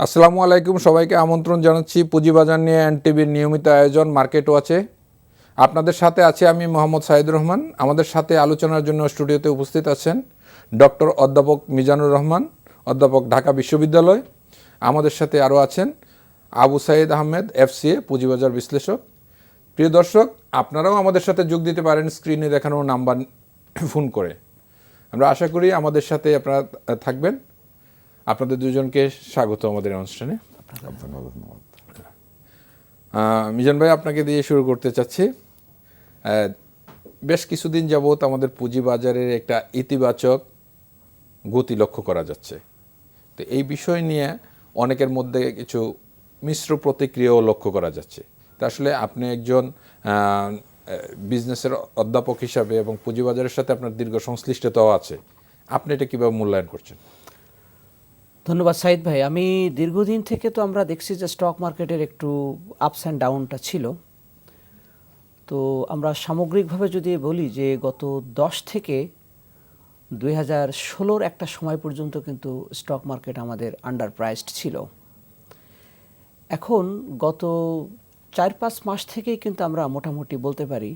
আসসালামু আলাইকুম, সবাইকে আমন্ত্রণ জানাচ্ছি পুঁজিবাজার নিয়ে এনটিভির নিয়মিত আয়োজন মার্কেট ওয়াচে। আপনাদের সাথে আছি আমি মোহাম্মদ সাইদুর রহমান। আমাদের সাথে আলোচনার জন্য স্টুডিওতে উপস্থিত আছেন ডক্টর অধ্যাপক মিজানুর রহমান, অধ্যাপক ঢাকা বিশ্ববিদ্যালয়। আমাদের সাথে আরও আছেন আবু সাইদ আহমেদ, এফসিএ পুঁজিবাজার বিশ্লেষক। প্রিয় দর্শক, আপনারাও আমাদের সাথে যোগ দিতে পারেন স্ক্রিনে দেখানো নাম্বার ফোন করে। আমরা আশা করি আমাদের সাথে আপনারা থাকবেন। আপনাদের দুজনকে স্বাগত আমাদের অনুষ্ঠানে। মিজান ভাই, আপনাকে দিয়ে শুরু করতে চাচ্ছি। বেশ কিছুদিন যাবৎ আমাদের পুঁজিবাজারের একটা ইতিবাচক গতি লক্ষ্য করা যাচ্ছে। তো এই বিষয় নিয়ে অনেকের মধ্যে কিছু মিশ্র প্রতিক্রিয়াও লক্ষ্য করা যাচ্ছে। তা আসলে আপনি একজন বিজনেসের অধ্যাপক হিসাবে এবং পুঁজিবাজারের সাথে আপনার দীর্ঘ সংশ্লিষ্টতাও আছে, আপনি এটা কীভাবে মূল্যায়ন করছেন? ধন্যবাদ সাইদ ভাই। আমি দীর্ঘদিন থেকে তো আমরা দেখছি যে স্টক মার্কেটের একটু আপস অ্যান্ড ডাউনটা ছিল। তো আমরা সামগ্রিকভাবে যদি বলি যে গত 10 থেকে 2016 একটা সময় পর্যন্ত কিন্তু স্টক মার্কেট আমাদের আন্ডার প্রাইসড ছিল। এখন গত 4-5 মাস থেকেই কিন্তু আমরা মোটামুটি বলতে পারি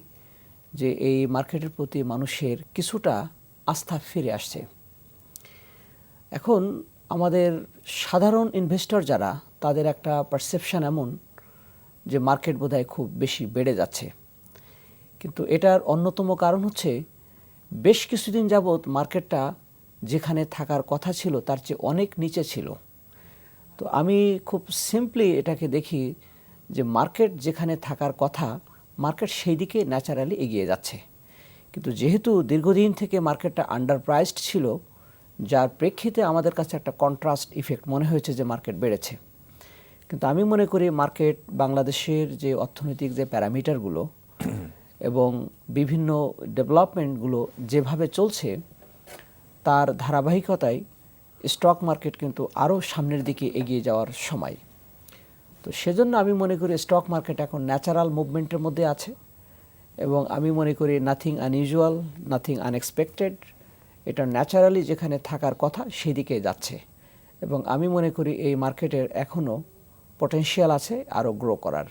যে এই মার্কেটের প্রতি মানুষের কিছুটা আস্থা ফিরে আসছে। এখন আমাদের সাধারণ ইনভেস্টর যারা, তাদের একটা পারসেপশন এমন যে মার্কেট বোধহয় খুব বেশি বেড়ে যাচ্ছে। কিন্তু এটার অন্যতম কারণ হচ্ছে বেশ কিছুদিন যাবৎ মার্কেটটা যেখানে থাকার কথা ছিল তার চেয়ে অনেক নিচে ছিল। তো আমি খুব সিম্পলি এটাকে দেখি যে মার্কেট যেখানে থাকার কথা, মার্কেট সেই দিকে ন্যাচারালি এগিয়ে যাচ্ছে। কিন্তু যেহেতু দীর্ঘদিন থেকে মার্কেটটা আন্ডার প্রাইসড ছিল, যার প্রেক্ষিতে আমাদের কাছে একটা কন্ট্রাস্ট ইফেক্ট মনে হয়েছে যে মার্কেট বেড়েছে। কিন্তু আমি মনে করি মার্কেট বাংলাদেশের যে অর্থনৈতিক যে প্যারামিটারগুলো এবং বিভিন্ন ডেভেলপমেন্টগুলো যেভাবে চলছে, তার ধারাবাহিকতায় স্টক মার্কেট কিন্তু আরও সামনের দিকে এগিয়ে যাওয়ার সময়। তো সেজন্য আমি মনে করি স্টক মার্কেট এখন ন্যাচারাল মুভমেন্টের মধ্যে আছে এবং আমি মনে করি নাথিং আনইউজুয়াল, নাথিং আনএক্সপেক্টেড। এটা ন্যাচারালি যেখানে থাকার কথা সেদিকে যাচ্ছে এবং আমি মনে করি এই মার্কেটের এখনও পটেনশিয়াল আছে আরও গ্রো করার।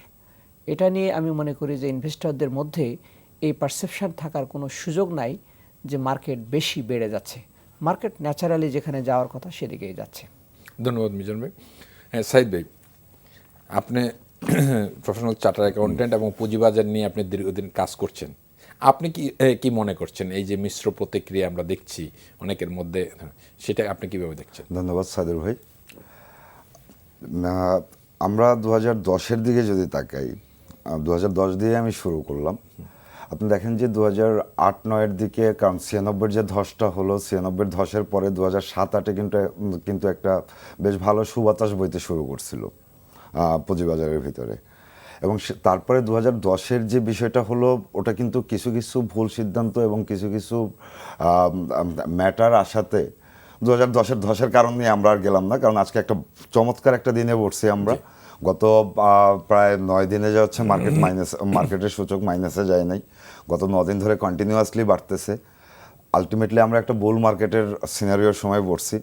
এটা নিয়ে আমি মনে করি যে ইনভেস্টরদের মধ্যে এই পারসেপশন থাকার কোনো সুযোগ নাই যে মার্কেট বেশি বেড়ে যাচ্ছে। মার্কেট ন্যাচারালি যেখানে যাওয়ার কথা সেদিকেই যাচ্ছে। ধন্যবাদ মিজান ভাই। হ্যাঁ সাইদ ভাই, আপনি প্রফেশনাল চার্টার অ্যাকাউন্টেন্ট এবং পুঁজিবাজার নিয়ে আপনি দীর্ঘদিন কাজ করছেন। আপনি কি মনে করছেন এই যে মিশ্র প্রতিক্রিয়া আমরা দেখছি অনেকের মধ্যে, সেটা আপনি কিভাবে দেখছেন? ধন্যবাদ সাদুর ভাই। আমরা 2010-এর দিকে যদি তাকাই, 2010 দিয়ে আমি শুরু করলাম। আপনি দেখেন যে 2008-9-এর দিকে, কারণ 96-এর যে ধসটা হলো, 96-এর ধসের পরে 2007-08-এ কিন্তু একটা বেশ ভালো সুবাতাস বইতে শুরু করছিল পুঁজিবাজারের ভিতরে। এবং তারপরে 2010-এর যে বিষয়টা হলো, ওটা কিন্তু কিছু কিছু ভুল সিদ্ধান্ত এবং কিছু কিছু ম্যাটার আসাতে 2010-এর ধসের কারণ নিয়ে আমরা আর গেলাম না, কারণ আজকে একটা চমৎকার একটা দিনে পড়ছি আমরা। গত প্রায় 9 দিনে যা হচ্ছে মার্কেটের সূচক মাইনাসে যায় নাই, গত 9 দিন ধরে কন্টিনিউয়াসলি বাড়তেছে। আলটিমেটলি আমরা একটা বুল মার্কেটের সিনারিওর সময় পড়ছি,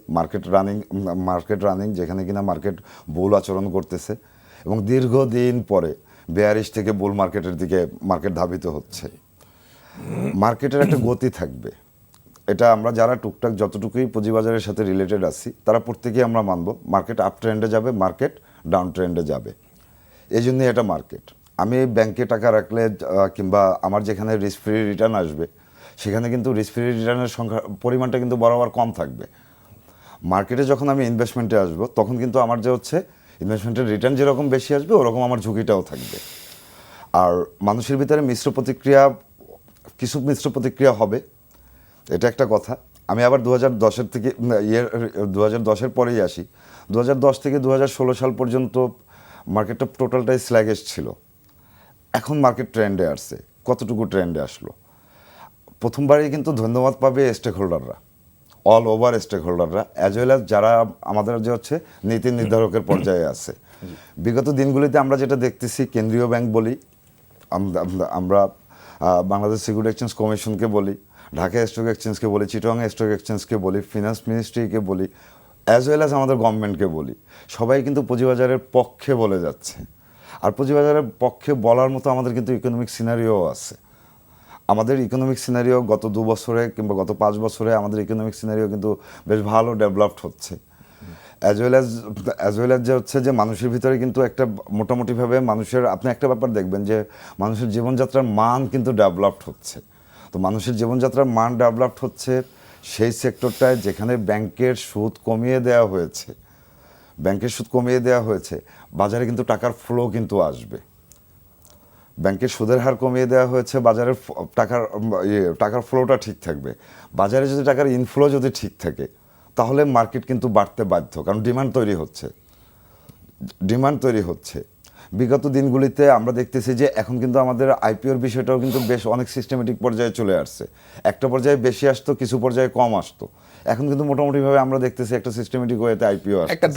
মার্কেট রানিং যেখানে কিনা মার্কেট বুল আচরণ করতেছে এবং দীর্ঘদিন পরে বেয়ারিশ থেকে বুল মার্কেটের দিকে মার্কেট ধাবিত হচ্ছে। মার্কেটের একটা গতি থাকবে, এটা আমরা যারা টুকটাক যতটুকুই পুঁজিবাজারের সাথে রিলেটেড আছি তারা প্রত্যেকেই আমরা মানব। মার্কেট আপ ট্রেন্ডে যাবে, মার্কেট ডাউন ট্রেন্ডে যাবে, এই জন্যই এটা মার্কেট। আমি ব্যাংকে টাকা রাখলে কিংবা আমার যেখানে রিস্ক ফ্রি রিটার্ন আসবে, সেখানে কিন্তু রিস্ক ফ্রি রিটার্নের পরিমাণটা কিন্তু বরাবর কম থাকবে। মার্কেটে যখন আমি ইনভেস্টমেন্টে আসবো, তখন কিন্তু আমার যে হচ্ছে ইনভেস্টমেন্টের রিটার্ন যেরকম বেশি আসবে, ওরকম আমার ঝুঁকিটাও থাকবে। আর মানুষের ভিতরে কিছু মিশ্র প্রতিক্রিয়া হবে, এটা একটা কথা। আমি আবার 2010-এর থেকে 2010-এর পরেই আসি। 2010 থেকে 2016 সাল পর্যন্ত মার্কেটটা টোটালটাই স্ল্যাগেশ ছিল। এখন মার্কেট ট্রেন্ডে আসছে। কতটুকু ট্রেন্ডে আসলো? প্রথমবারই কিন্তু ধন্যবাদ পাবে স্টেক হোল্ডাররা, অল ওভার স্টেক হোল্ডাররা, অ্যাজ ওয়েল অ্যাজ যারা আমাদের যে হচ্ছে নীতি নির্ধারকের পর্যায়ে আছে। বিগত দিনগুলিতে আমরা যেটা দেখতেছি, কেন্দ্রীয় ব্যাংক বলি, আমরা বাংলাদেশ সিকিউরিটি এক্সচেঞ্জ কমিশনকে বলি, ঢাকা স্টক এক্সচেঞ্জকে বলি, চিটাগং স্টক এক্সচেঞ্জকে বলি, ফিনান্স মিনিস্ট্রিকে বলি, অ্যাজ ওয়েল অ্যাজ আমাদের গভর্নমেন্টকে বলি, সবাই কিন্তু পুঁজিবাজারের পক্ষে বলে যাচ্ছে। আর পুঁজিবাজারের পক্ষে বলার মতো আমাদের কিন্তু ইকোনমিক সিনারিও আছে। আমাদের ইকোনমিক সিনারিও গত 2 বছরে কিংবা গত 5 বছরে আমাদের ইকোনমিক সিনারিও কিন্তু বেশ ভালো ডেভেলপড হচ্ছে। অ্যাজ ওয়েল অ্যাজ যে হচ্ছে যে মানুষের ভিতরে কিন্তু একটা মোটামুটিভাবে মানুষের, আপনি একটা ব্যাপার দেখবেন যে মানুষের জীবনযাত্রার মান কিন্তু ডেভেলপড হচ্ছে। তো মানুষের জীবনযাত্রার মান ডেভেলপড হচ্ছে সেই সেক্টরটায় যেখানে ব্যাংকের সুদ কমিয়ে দেওয়া হয়েছে, বাজারে কিন্তু টাকার ফ্লো কিন্তু আসবে। ব্যাংকের সুদের হার কমিয়ে দেওয়া হয়েছে, বাজারের টাকার ফ্লোটা ঠিক থাকবে। বাজারে যদি টাকার ইনফ্লো যদি ঠিক থাকে তাহলে মার্কেট কিন্তু বাড়তে বাধ্য, কারণ ডিমান্ড তৈরি হচ্ছে। বিগত দিনগুলিতে আমরা দেখতেছি যে এখন কিন্তু আমাদের আইপিওর বিষয়টাও কিন্তু বেশ অনেক সিস্টেমেটিক পর্যায়ে চলে আসছে। একটা পর্যায়ে বেশি আসতো, কিছু পর্যায়ে কম আসতো। এখন কিন্তু মোটামুটিভাবে আমরা দেখতেছি একটা সিস্টেমেটিক ওয়েতে আইপিও আসছে, একটা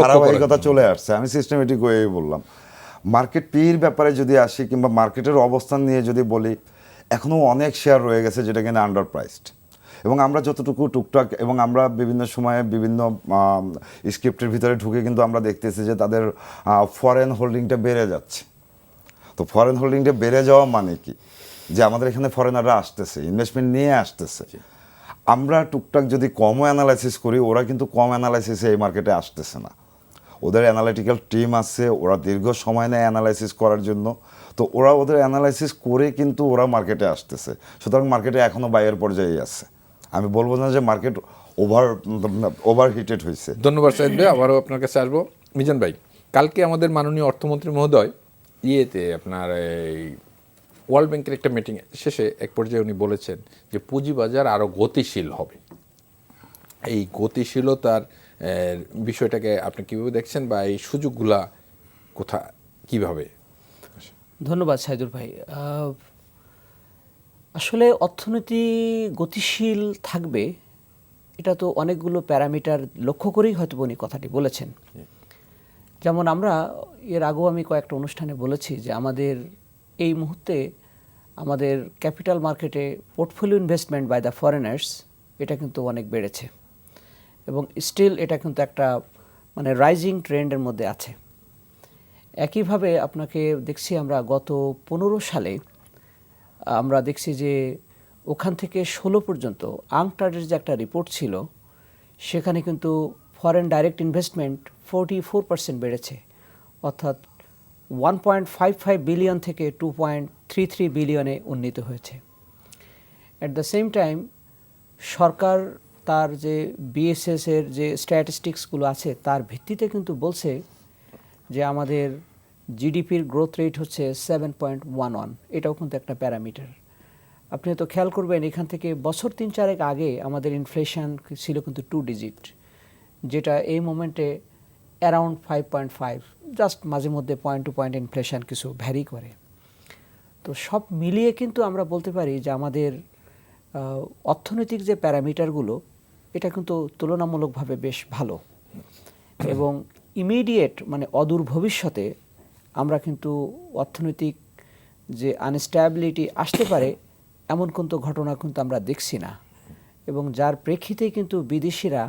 ধারাবাহিকতা চলে আসছে। আমি সিস্টেমেটিক ওয়ে বললাম। মার্কেট পির ব্যাপারে যদি আসি কিংবা মার্কেটের অবস্থান নিয়ে যদি বলি, এখনও অনেক শেয়ার রয়ে গেছে যেটা কিনা আন্ডার প্রাইসড। এবং আমরা যতটুকু টুকটাক এবং আমরা বিভিন্ন সময়ে বিভিন্ন স্ক্রিপ্টের ভিতরে ঢুকে কিন্তু আমরা দেখতেছি যে তাদের ফরেন হোল্ডিংটা বেড়ে যাচ্ছে। তো ফরেন হোল্ডিংটা বেড়ে যাওয়া মানে কি, যে আমাদের এখানে ফরেনাররা আসতেছে, ইনভেস্টমেন্ট নিয়ে আসতেছে। আমরা টুকটাক যদি কমও অ্যানালাইসিস করি, ওরা কিন্তু কম অ্যানালাইসিসে এই মার্কেটে আসতেছে না। ওদের অ্যানালিটিক্যাল টিম আছে, ওরা দীর্ঘ সময় নেয় অ্যানালাইসিস করার জন্য। তো ওরা ওদের অ্যানালাইসিস করে কিন্তু ওরা মার্কেটে আসতেছে। সুতরাং মার্কেটে এখনও বাইয়ের পর্যায়ে আছে। আমি বলবো না যে মার্কেট ওভারহিটেড হয়েছে। ধন্যবাদ সাইদ ভাই, আবারও আপনার কাছে আসবো। মিজান ভাই, কালকে আমাদের মাননীয় অর্থমন্ত্রী মহোদয় আপনার এই ওয়ার্ল্ড ব্যাংকের একটা মিটিং শেষে এক পর্যায়ে উনি বলেছেন যে পুঁজিবাজার আরও গতিশীল হবে। এই গতিশীলতার বিষয়টাকে আপনি কীভাবে দেখছেন, বা এই সুযোগগুলা কীভাবে? ধন্যবাদ সাইদুর ভাই। আসলে অর্থনীতি গতিশীল থাকবে, এটা তো অনেকগুলো প্যারামিটার লক্ষ্য করেই হয়তো উনি কথাটি বলেছেন। যেমন আমরা এর আগেও আমি কয়েকটা অনুষ্ঠানে বলেছি যে আমাদের এই মুহূর্তে আমাদের ক্যাপিটাল মার্কেটে portfolio investment by the foreigners এটা কিন্তু অনেক বেড়েছে এবং স্টিল এটা কিন্তু একটা মানে রাইজিং ট্রেন্ডের মধ্যে আছে। একইভাবে আপনাকে দেখছি আমরা গত 15 সালে আমরা দেখছি যে ওখান থেকে 16 পর্যন্ত আংটার্ডের যে একটা রিপোর্ট ছিল, সেখানে কিন্তু ফরেন ডাইরেক্ট ইনভেস্টমেন্ট 44% বেড়েছে, অর্থাৎ 1.55 বিলিয়ন থেকে 2.33 বিলিয়নে উন্নীত হয়েছে। অ্যাট দ্য সেম টাইম সরকার তার যে বিএসএস এর যে স্ট্যাটিস্টিক্সগুলো আছে তার ভিত্তিতে কিন্তু বলছে যে আমাদের জিডিপির গ্রোথ রেট হচ্ছে 7.11। এটাও কিন্তু একটা প্যারামিটার। আপনি তো খেয়াল করবেন এখান থেকে বছর 3-4 আগে আমাদের ইনফ্লেশন ছিল কিন্তু 2 ডিজিট, যেটা এই মোমেন্টে অ্যারাউন্ড 5.5, জাস্ট মাঝে মধ্যে পয়েন্ট টু পয়েন্ট ইনফ্লেশন কিছু ভ্যারি করে। তো সব মিলিয়ে কিন্তু আমরা বলতে পারি যে আমাদের অর্থনৈতিক যে প্যারামিটারগুলো এটা কিন্তু তুলনামূলকভাবে বেশ ভালো এবং ইমিডিয়েট মানে অদূর ভবিষ্যতে আমরা কিন্তু অর্থনৈতিক যে আনস্টেবিলিটি আসতে পারে এমন কিন্তু ঘটনা কিন্তু আমরা দেখছি না, এবং যার প্রেক্ষিতেই কিন্তু বিদেশিরা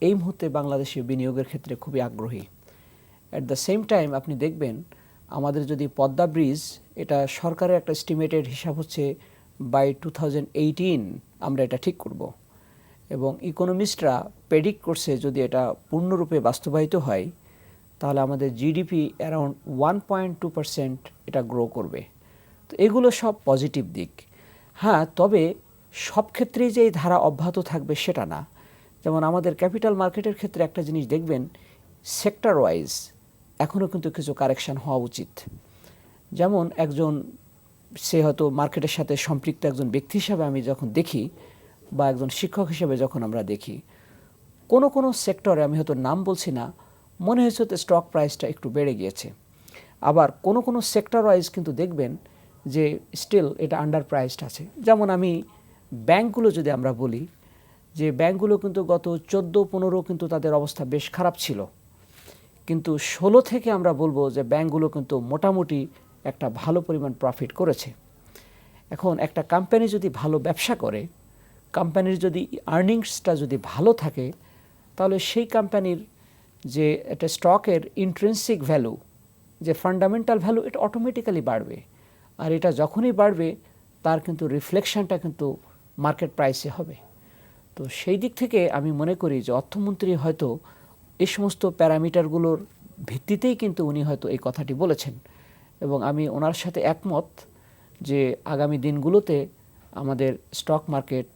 এই মুহূর্তে বাংলাদেশে বিনিয়োগের ক্ষেত্রে খুবই আগ্রহী। অ্যাট দ্য সেম টাইম আপনি দেখবেন আমাদের যদি পদ্মা ব্রিজ, এটা সরকারের একটা এস্টিমেটেড হিসাব হচ্ছে বাই 2018 আমরা এটা ঠিক করব, এবং ইকোনমিস্টরা প্রেডিক্ট করছে যদি এটা পূর্ণরূপে বাস্তবায়িত হয় তাহলে আমাদের জিডিপি অ্যারাউন্ড 1.2% এটা গ্রো করবে। তো এগুলো সব পজিটিভ দিক। হ্যাঁ, তবে সব ক্ষেত্রেই যে এই ধারা অব্যাহত থাকবে সেটা না। যেমন আমাদের ক্যাপিটাল মার্কেটের ক্ষেত্রে একটা জিনিস দেখবেন, সেক্টর ওয়াইজ এখনও কিন্তু কিছু কারেকশন হওয়া উচিত। যেমন একজন সে হয়তো মার্কেটের সাথে সম্পৃক্ত একজন ব্যক্তি হিসাবে আমি যখন দেখি বা একজন শিক্ষক হিসেবে যখন আমরা দেখি, কোনো সেক্টরে, আমি হয়তো নাম বলছি না, মনে হয়েছে তো স্টক প্রাইসটা একটু বেড়ে গিয়েছে। আবার কোনো সেক্টর ওয়াইজ কিন্তু দেখবেন যে স্টিল এটা আন্ডার প্রাইসড আছে। যেমন আমি ব্যাংকগুলো যদি আমরা বলি যে ব্যাংকগুলো কিন্তু গত 14-15 কিন্তু তাদের অবস্থা বেশ খারাপ ছিল, কিন্তু 16 থেকে আমরা বলবো যে ব্যাংকগুলো কিন্তু মোটামুটি একটা ভালো পরিমাণ প্রফিট করেছে। এখন একটা কোম্পানি যদি ভালো ব্যবসা করে, কোম্পানির যদি আর্নিংসটা যদি ভালো থাকে, তাহলে সেই কোম্পানির যে একটা স্টকের ইন্ট্রিনসিক ভ্যালু, যে ফান্ডামেন্টাল ভ্যালু, এটা অটোমেটিক্যালি বাড়বে। আর এটা যখনই বাড়বে তার কিন্তু রিফ্লেকশনটা কিন্তু মার্কেট প্রাইসে হবে। তো সেই দিক থেকে আমি মনে করি যে অর্থমন্ত্রী হয়তো এই সমস্ত প্যারামিটারগুলোর ভিত্তিতেই কিন্তু উনি হয়তো এই কথাটি বলেছেন, এবং আমি ওনার সাথে একমত যে আগামী দিনগুলোতে আমাদের স্টক মার্কেট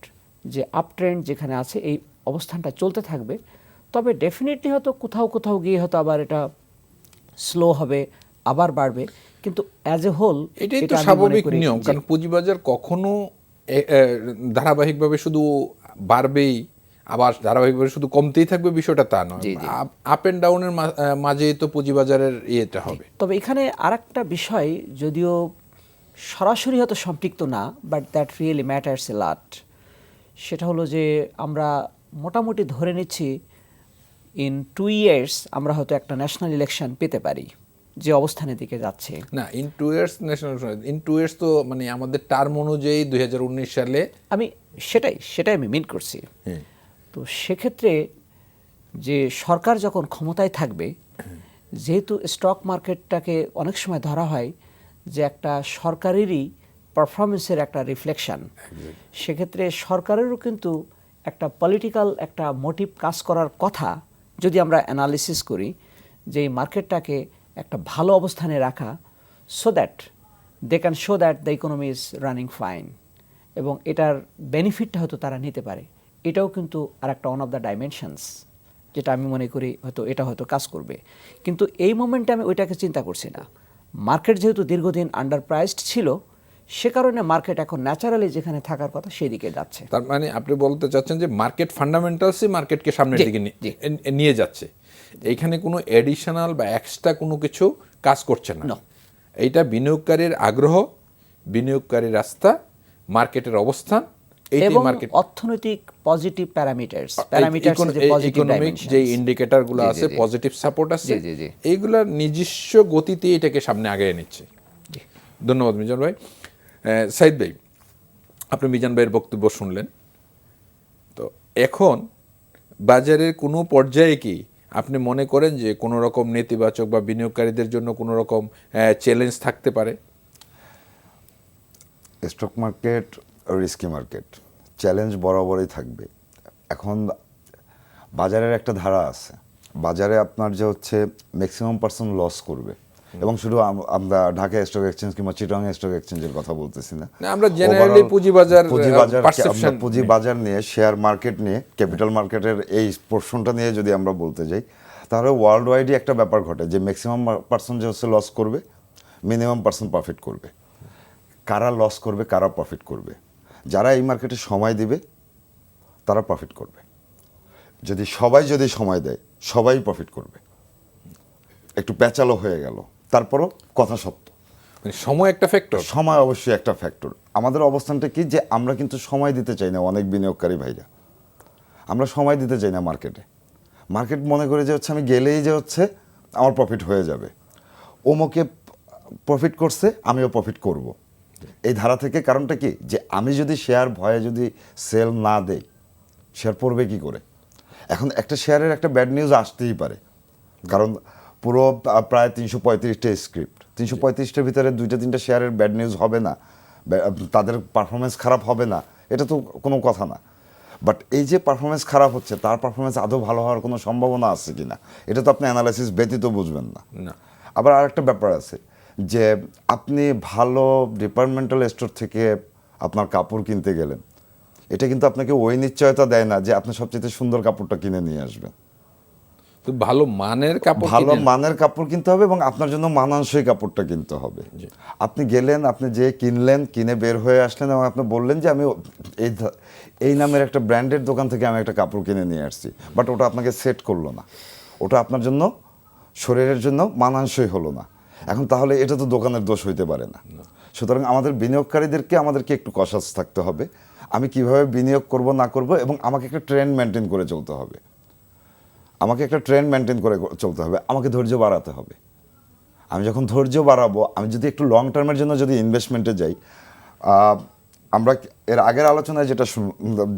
যে আপট্রেন্ড যেখানে আছে এই অবস্থানটা চলতে থাকবে। তবে ডেফিনেটলি হয়তো কোথাও কোথাও গিয়ে হয়তো আবার এটা স্লো হবে, আবার বাড়বে, কিন্তু অ্যাজ এ হোল এটাই তো স্বাভাবিক নিয়ম, কারণ পুঁজিবাজার কখনো ধারাবাহিকভাবে শুধু বাড়বেই আবার ধারাবাহিকভাবে শুধু কমতেই থাকবে বিষয়টা তা নয়। আপ এন্ড ডাউনের মাঝেই তো পুঁজিবাজারের ইয়েটা হবে। তবে এখানে আরেকটা বিষয়, যদিও সরাসরি হয়তো সম্পৃক্ত না, বাট দ্যাট রিয়েলি ম্যাটার্স এ লট, সেটা হলো যে আমরা মোটামুটি ধরে নিচ্ছি ইন 2 years আমরা হয়তো একটা ন্যাশনাল ইলেকশন পেতে পারি, যে অবস্থানের দিকে যাচ্ছে। না, in 2 years national, in 2 years তো মানে আমাদের টার্ম অনুযায়ী 2019 সালে, আমি সেটাই আমি মিন করছি। তো সেক্ষেত্রে যে সরকার যখন ক্ষমতায় থাকবে, যেহেতু স্টক মার্কেটটাকে অনেক সময় ধরা হয় যে একটা সরকারেরই পারফরমেন্সের একটা রিফ্লেকশন, সেক্ষেত্রে সরকারেরও কিন্তু একটা পলিটিক্যাল একটা মোটিভ কাজ করার কথা, যদি আমরা অ্যানালিসিস করি যে এই মার্কেটটাকে একটা ভালো অবস্থানে রাখা, so that they can show that the economy is running fine, এবং এটার বেনিফিটটা হয়তো তারা নিতে পারে। এটাও কিন্তু আর একটা ওয়ান অফ দ্য ডাইমেনশনস, যেটা আমি মনে করি হয়তো এটা হয়তো কাজ করবে। কিন্তু এই মোমেন্টে আমি ওইটাকে চিন্তা করছি না। মার্কেট যেহেতু দীর্ঘদিন আন্ডার প্রাইসড ছিল, সে কারণে মার্কেট এখন ন্যাচারালি যেখানে থাকার কথা সেই দিকে যাচ্ছে। তার মানে আপনি বলতে চাচ্ছেন যে মার্কেট ফান্ডামেন্টালসই মার্কেটকে সামনের দিকে নিয়ে যাচ্ছে, এইখানে কোনো এডিশনাল বা এক্সট্রা কোনো কিছু কাজ করছে না। এইটা বিনিয়োগকারীর আগ্রহ, বিনিয়োগকারীর রাস্তা, মার্কেটের অবস্থান, এবং অর্থনৈতিক পজিটিভ প্যারামিটারস যে পজিটিভ ডাইমেনশন, যে ইন্ডিকেটরগুলো আছে, পজিটিভ সাপোর্ট আছে, এইগুলার নিজস্ব গতিতে এটাকে সামনে আগায় নিচ্ছে। ধন্যবাদ মিজান ভাই। সাইদ ভাই, আপনি মিজান ভাইয়ের বক্তব্য শুনলেন, তো এখন বাজারের কোনো পর্যায়ে কি আপনি মনে করেন যে কোনো রকম নেতিবাচক বা বিনিয়োগকারীদের জন্য কোনো রকম চ্যালেঞ্জ থাকতে পারে? Stock market risky market, challenge বরাবরই থাকবে। এখন বাজারের একটা ধারা আছে, বাজারে আপনার যে হচ্ছে ম্যাক্সিমাম পার্সন লস করবে, এবং শুধু আমরা ঢাকা স্টক এক্সচেঞ্জ কিংবা চিটাগং স্টক এক্সচেঞ্জের কথা বলতেছি না, আমরা জেনারেলি পুঁজিবাজার নিয়ে, শেয়ার মার্কেট নিয়ে, ক্যাপিটাল মার্কেটের এই পোর্শনটা নিয়ে যদি আমরা বলতে যাই, তাহলে ওয়ার্ল্ড ওয়াইডই একটা ব্যাপার ঘটে যে ম্যাক্সিমাম পার্সন যে হচ্ছে লস করবে, মিনিমাম পার্সন প্রফিট করবে। কারা লস করবে, কারা প্রফিট করবে? যারা এই মার্কেটে সময় দিবে তারা প্রফিট করবে। যদি সময় দেয়, সবাই প্রফিট করবে। একটু প্যাচালো হয়ে গেল, তারপরও কথা সত্য, সময় একটা ফ্যাক্টর, সময় অবশ্যই একটা ফ্যাক্টর। আমাদের অবস্থানটা কি, যে আমরা কিন্তু সময় দিতে চাই না। অনেক বিনিয়োগকারী ভাইরা আমরা সময় দিতে চাই না মার্কেটে। মার্কেট মনে করে যে হচ্ছে আমি গেলেই যে হচ্ছে আমার প্রফিট হয়ে যাবে, ওমকে প্রফিট করছে আমিও প্রফিট করব, এই ধারা থেকে। কারণটা কি, যে আমি যদি শেয়ার ভয়ে যদি সেল না দেই, শেয়ার পড়বে কি করে? এখন একটা শেয়ারের একটা ব্যাড নিউজ আসতেই পারে, কারণ পুরো প্রায় 335টা স্ক্রিপ্ট, 335টার ভিতরে 2-3টা শেয়ারের ব্যাড নিউজ হবে না, তাদের পারফরমেন্স খারাপ হবে না, এটা তো কোনো কথা না। বাট এই যে পারফরমেন্স খারাপ হচ্ছে, তার পারফরমেন্স আদৌ ভালো হওয়ার কোনো সম্ভাবনা আছে কি না, এটা তো আপনি অ্যানালাইসিস ব্যতীত বুঝবেন না। আবার আরেকটা ব্যাপার আছে, যে আপনি ভালো ডিপার্টমেন্টাল স্টোর থেকে আপনার কাপড় কিনতে গেলেন, এটা কিন্তু আপনাকে ওই নিশ্চয়তা দেয় না যে আপনি সবচেয়ে সুন্দর কাপড়টা কিনে নিয়ে আসবেন। তো ভালো মানের কাপড় কিনতে হবে, এবং আপনার জন্য মানানসই কাপড়টা কিনতে হবে। আপনি গেলেন, আপনি যে কিনলেন, কিনে বের হয়ে আসলেন, এবং আপনি বললেন যে আমি এই নামের একটা ব্র্যান্ডের দোকান থেকে আমি একটা কাপড় কিনে নিয়ে আসছি, বাট ওটা আপনাকে সেট করলো না, ওটা আপনার জন্য শরীরের জন্য মানানসই হলো না। এখন তাহলে এটা তো দোকানের দোষ হইতে পারে না। সুতরাং আমাদের আমাদেরকে একটু কশাস থাকতে হবে, আমি কিভাবে বিনিয়োগ করব না করব, এবং আমাকে একটা ট্রেন্ড মেনটেন করে চলতে হবে। আমাকে ধৈর্য বাড়াতে হবে। আমি যখন ধৈর্য বাড়াবো, আমি যদি একটু লং টার্মের জন্য যদি ইনভেস্টমেন্টে যাই, আমরা এর আগের আলোচনায়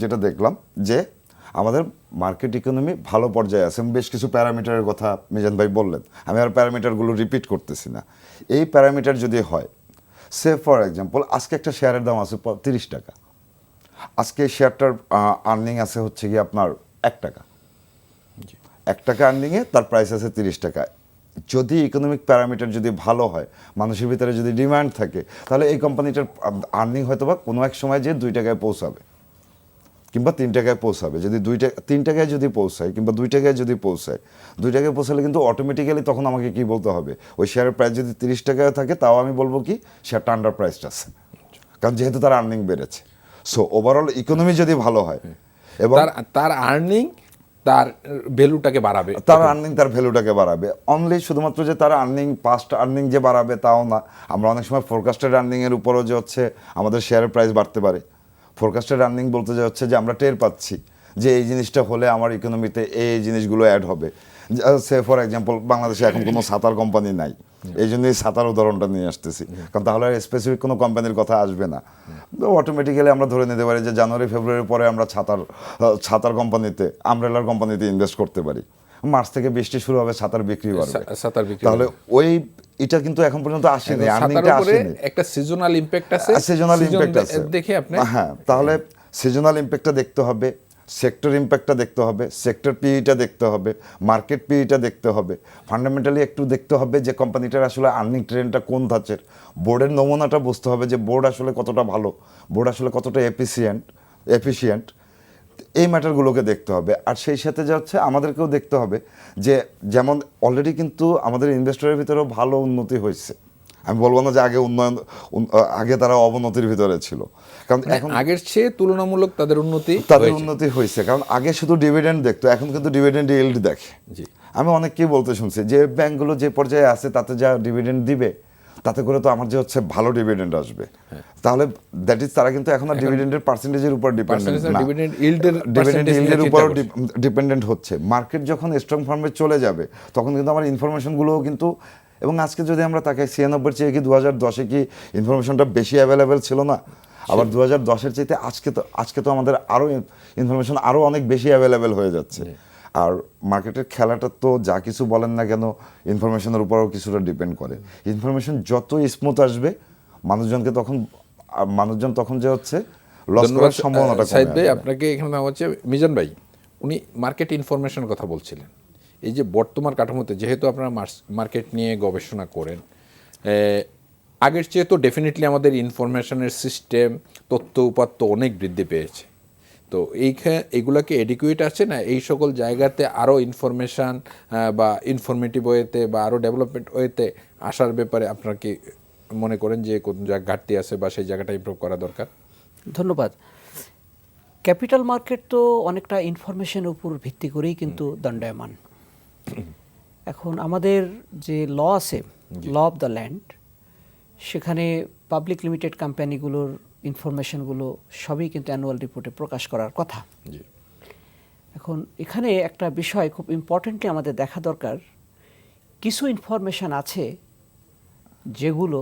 যেটা দেখলাম যে আমাদের মার্কেট ইকোনমি ভালো পর্যায়ে আছে। বেশ কিছু প্যারামিটারের কথা মিজান ভাই বললেন, আমি আর প্যারামিটারগুলো রিপিট করতেছি না। এই প্যারামিটার যদি হয়, সে ফর এক্সাম্পল আজকে একটা শেয়ারের দাম আছে 30 টাকা, আজকে শেয়ারটার আর্নিং আছে হচ্ছে কি আপনার 1 টাকা, 1 টাকা আর্নিংয়ে তার প্রাইস আছে 30 টাকা। যদি ইকোনমিক প্যারামিটার যদি ভালো হয়, মানুষের ভিতরে যদি ডিমান্ড থাকে, তাহলে এই কোম্পানিটার আর্নিং হয়তো বা কোনো এক সময় যে 2 টাকায় পৌঁছাবে কিংবা 3 টাকায় পৌঁছাবে। যদি 3 টাকায় যদি পৌঁছায় কিংবা 2 টাকায় যদি পৌঁছায়, 2 টাকায় পৌঁছালে কিন্তু অটোমেটিক্যালি তখন আমাকে কি বলতে হবে, ওই শেয়ারের প্রাইস যদি 30 টাকায় থাকে তাও আমি বলবো কি শেয়ারটা আন্ডার প্রাইসড আছে, কারণ যেহেতু তার আর্নিং বেড়েছে। সো ওভারঅল ইকোনমি যদি ভালো হয় এবং তার আর্নিং তার ভ্যালুটাকে বাড়াবে, তার আর্নিং তার ভ্যালুটাকে বাড়াবে। অনলি শুধুমাত্র যে তার আর্নিং পাস্ট আর্নিং যে বাড়াবে তাও না, আমরা অনেক সময় ফোরকাস্টেড আর্নিংয়ের উপরও যে হচ্ছে আমাদের শেয়ারের প্রাইস বাড়তে পারে। ফোরকাস্টেড আর্নিং বলতে যে হচ্ছে যে আমরা টের পাচ্ছি যে এই জিনিসটা হলে আমার ইকোনমিতে এই জিনিসগুলো অ্যাড হবে। সে ফর এক্সাম্পল বাংলাদেশে এখন কোনো ছাতার কোম্পানি নাই, এই জন্যই ছাতার উদাহরণটা নিয়ে আসতেছি, কারণ তাহলে আর স্পেসিফিক কোনো কোম্পানির কথা আসবে না। অটোমেটিক্যালি আমরা ধরে নিতে পারি যে জানুয়ারি ফেব্রুয়ারির পরে আমরা ছাতার কোম্পানিতে, আমব্রেলার কোম্পানিতে ইনভেস্ট করতে পারি। মার্চ থেকে বৃষ্টি শুরু হবে, ছাতার বিক্রি বাড়বে, ছাতার বিক্রি তাহলে ওই এটা কিন্তু এখন পর্যন্ত আসেনি, আর্নিংটা আসেনি। একটা সিজনাল ইমপ্যাক্ট আছে, সিজনাল ইমপ্যাক্ট আছে দেখে আপনি হ্যাঁ, তাহলে সিজনাল ইমপ্যাক্টটা দেখতে হবে, সেক্টর ইমপ্যাক্টটা দেখতে হবে, সেক্টর পিইটা দেখতে হবে, মার্কেট পিইটা দেখতে হবে, ফান্ডামেন্টালি একটু দেখতে হবে যে কোম্পানিটার আসলে আর্নিং ট্রেন্ডটা কোন ধাঁচের, বোর্ডের নমুনাটা বুঝতে হবে যে বোর্ড আসলে কতটা ভালো, বোর্ড আসলে কতটা এফিশিয়েন্ট, এই ম্যাটারগুলোকে দেখতে হবে। আর সেই সাথে যা হচ্ছে আমাদেরকেও দেখতে হবে যে যেমন অলরেডি কিন্তু আমাদের ইনভেস্টরের ভিতরেও ভালো উন্নতি হয়েছে। আমি বলবো না যে আগে তারা অবনতির ভিতরে ছিল, কারণ এখন আগের চেয়ে তুলনামূলক তাদের উন্নতি হয়েছে, কারণ আগে শুধু ডিভিডেন্ড দেখতো, এখন কিন্তু ডিভিডেন্ড ইল্ড দেখে। আমি অনেককেই বলতে শুনছি যে ব্যাংকগুলো যে পর্যায়ে আছে তাতে যা ডিভিডেন্ড দিবে তাতে করে তো আমার যে হচ্ছে ভালো ডিভিডেন্ড আসবে, তাহলে দ্যাট ইজ তারা কিন্তু এখন আর ডিভিডেন্ডের পার্সেন্টেজের উপর ডিপেন্ডেন্ট না, ডিভিডেন্ড ইল্ডের উপর ডিপেন্ডেন্ট হচ্ছে। মার্কেট যখন স্ট্রং ফর্মে চলে যাবে তখন কিন্তু আমার ইনফরমেশনগুলোও কিন্তু, এবং আজকে যদি আমরা তাকে 96 চেয়ে কি 2010-এ কি ইনফরমেশনটা বেশি অ্যাভেলেবেল ছিল না, আবার 2010-এর চাইতে আজকে তো আমাদের আরও ইনফরমেশন আরও অনেক বেশি অ্যাভেলেবেল হয়ে যাচ্ছে। আর মার্কেটের খেলাটা তো যা কিছু বলেন না কেন ইনফরমেশনের উপরও কিছুটা ডিপেন্ড করে। ইনফরমেশন যত স্মুথ আসবে মানুষজন তখন যে হচ্ছে লস করার সম্ভাবনাটা কমে সাইদ ভাই, আসবে। আপনাকে এখানে হচ্ছে মিজান ভাই, উনি মার্কেট ইনফরমেশনের কথা বলছিলেন। এই যে বর্তমান কাঠামোতে যেহেতু আপনারা মার্কেট নিয়ে গবেষণা করেন, আগের চেয়ে তো ডেফিনেটলি আমাদের ইনফরমেশনের সিস্টেম, তথ্য উপাত্ত অনেক বৃদ্ধি পেয়েছে। তো এইগুলোকে এডিকুয়েট আছে না এই সকল জায়গাতে আরও ইনফরমেশান বা ইনফরমেটিভ ওয়েতে বা আরও ডেভেলপমেন্ট ওয়েতে আসার ব্যাপারে আপনারা কি মনে করেন যে কোন জায়গা ঘাটতি আছে বা সেই জায়গাটা ইমপ্রুভ করা দরকার? ধন্যবাদ। ক্যাপিটাল মার্কেট তো অনেকটা ইনফরমেশনের উপর ভিত্তি করেই কিন্তু দণ্ডায়মান। এখন আমাদের যে ল আছে, ল অফ দ্য ল্যান্ড, সেখানে পাবলিক লিমিটেড কোম্পানিগুলোর ইনফরমেশনগুলো সবই কিন্তু অ্যানুয়াল রিপোর্টে প্রকাশ করার কথা। এখন এখানে একটা বিষয় খুব ইম্পর্টেন্টলি আমাদের দেখা দরকার, কিছু ইনফরমেশন আছে যেগুলো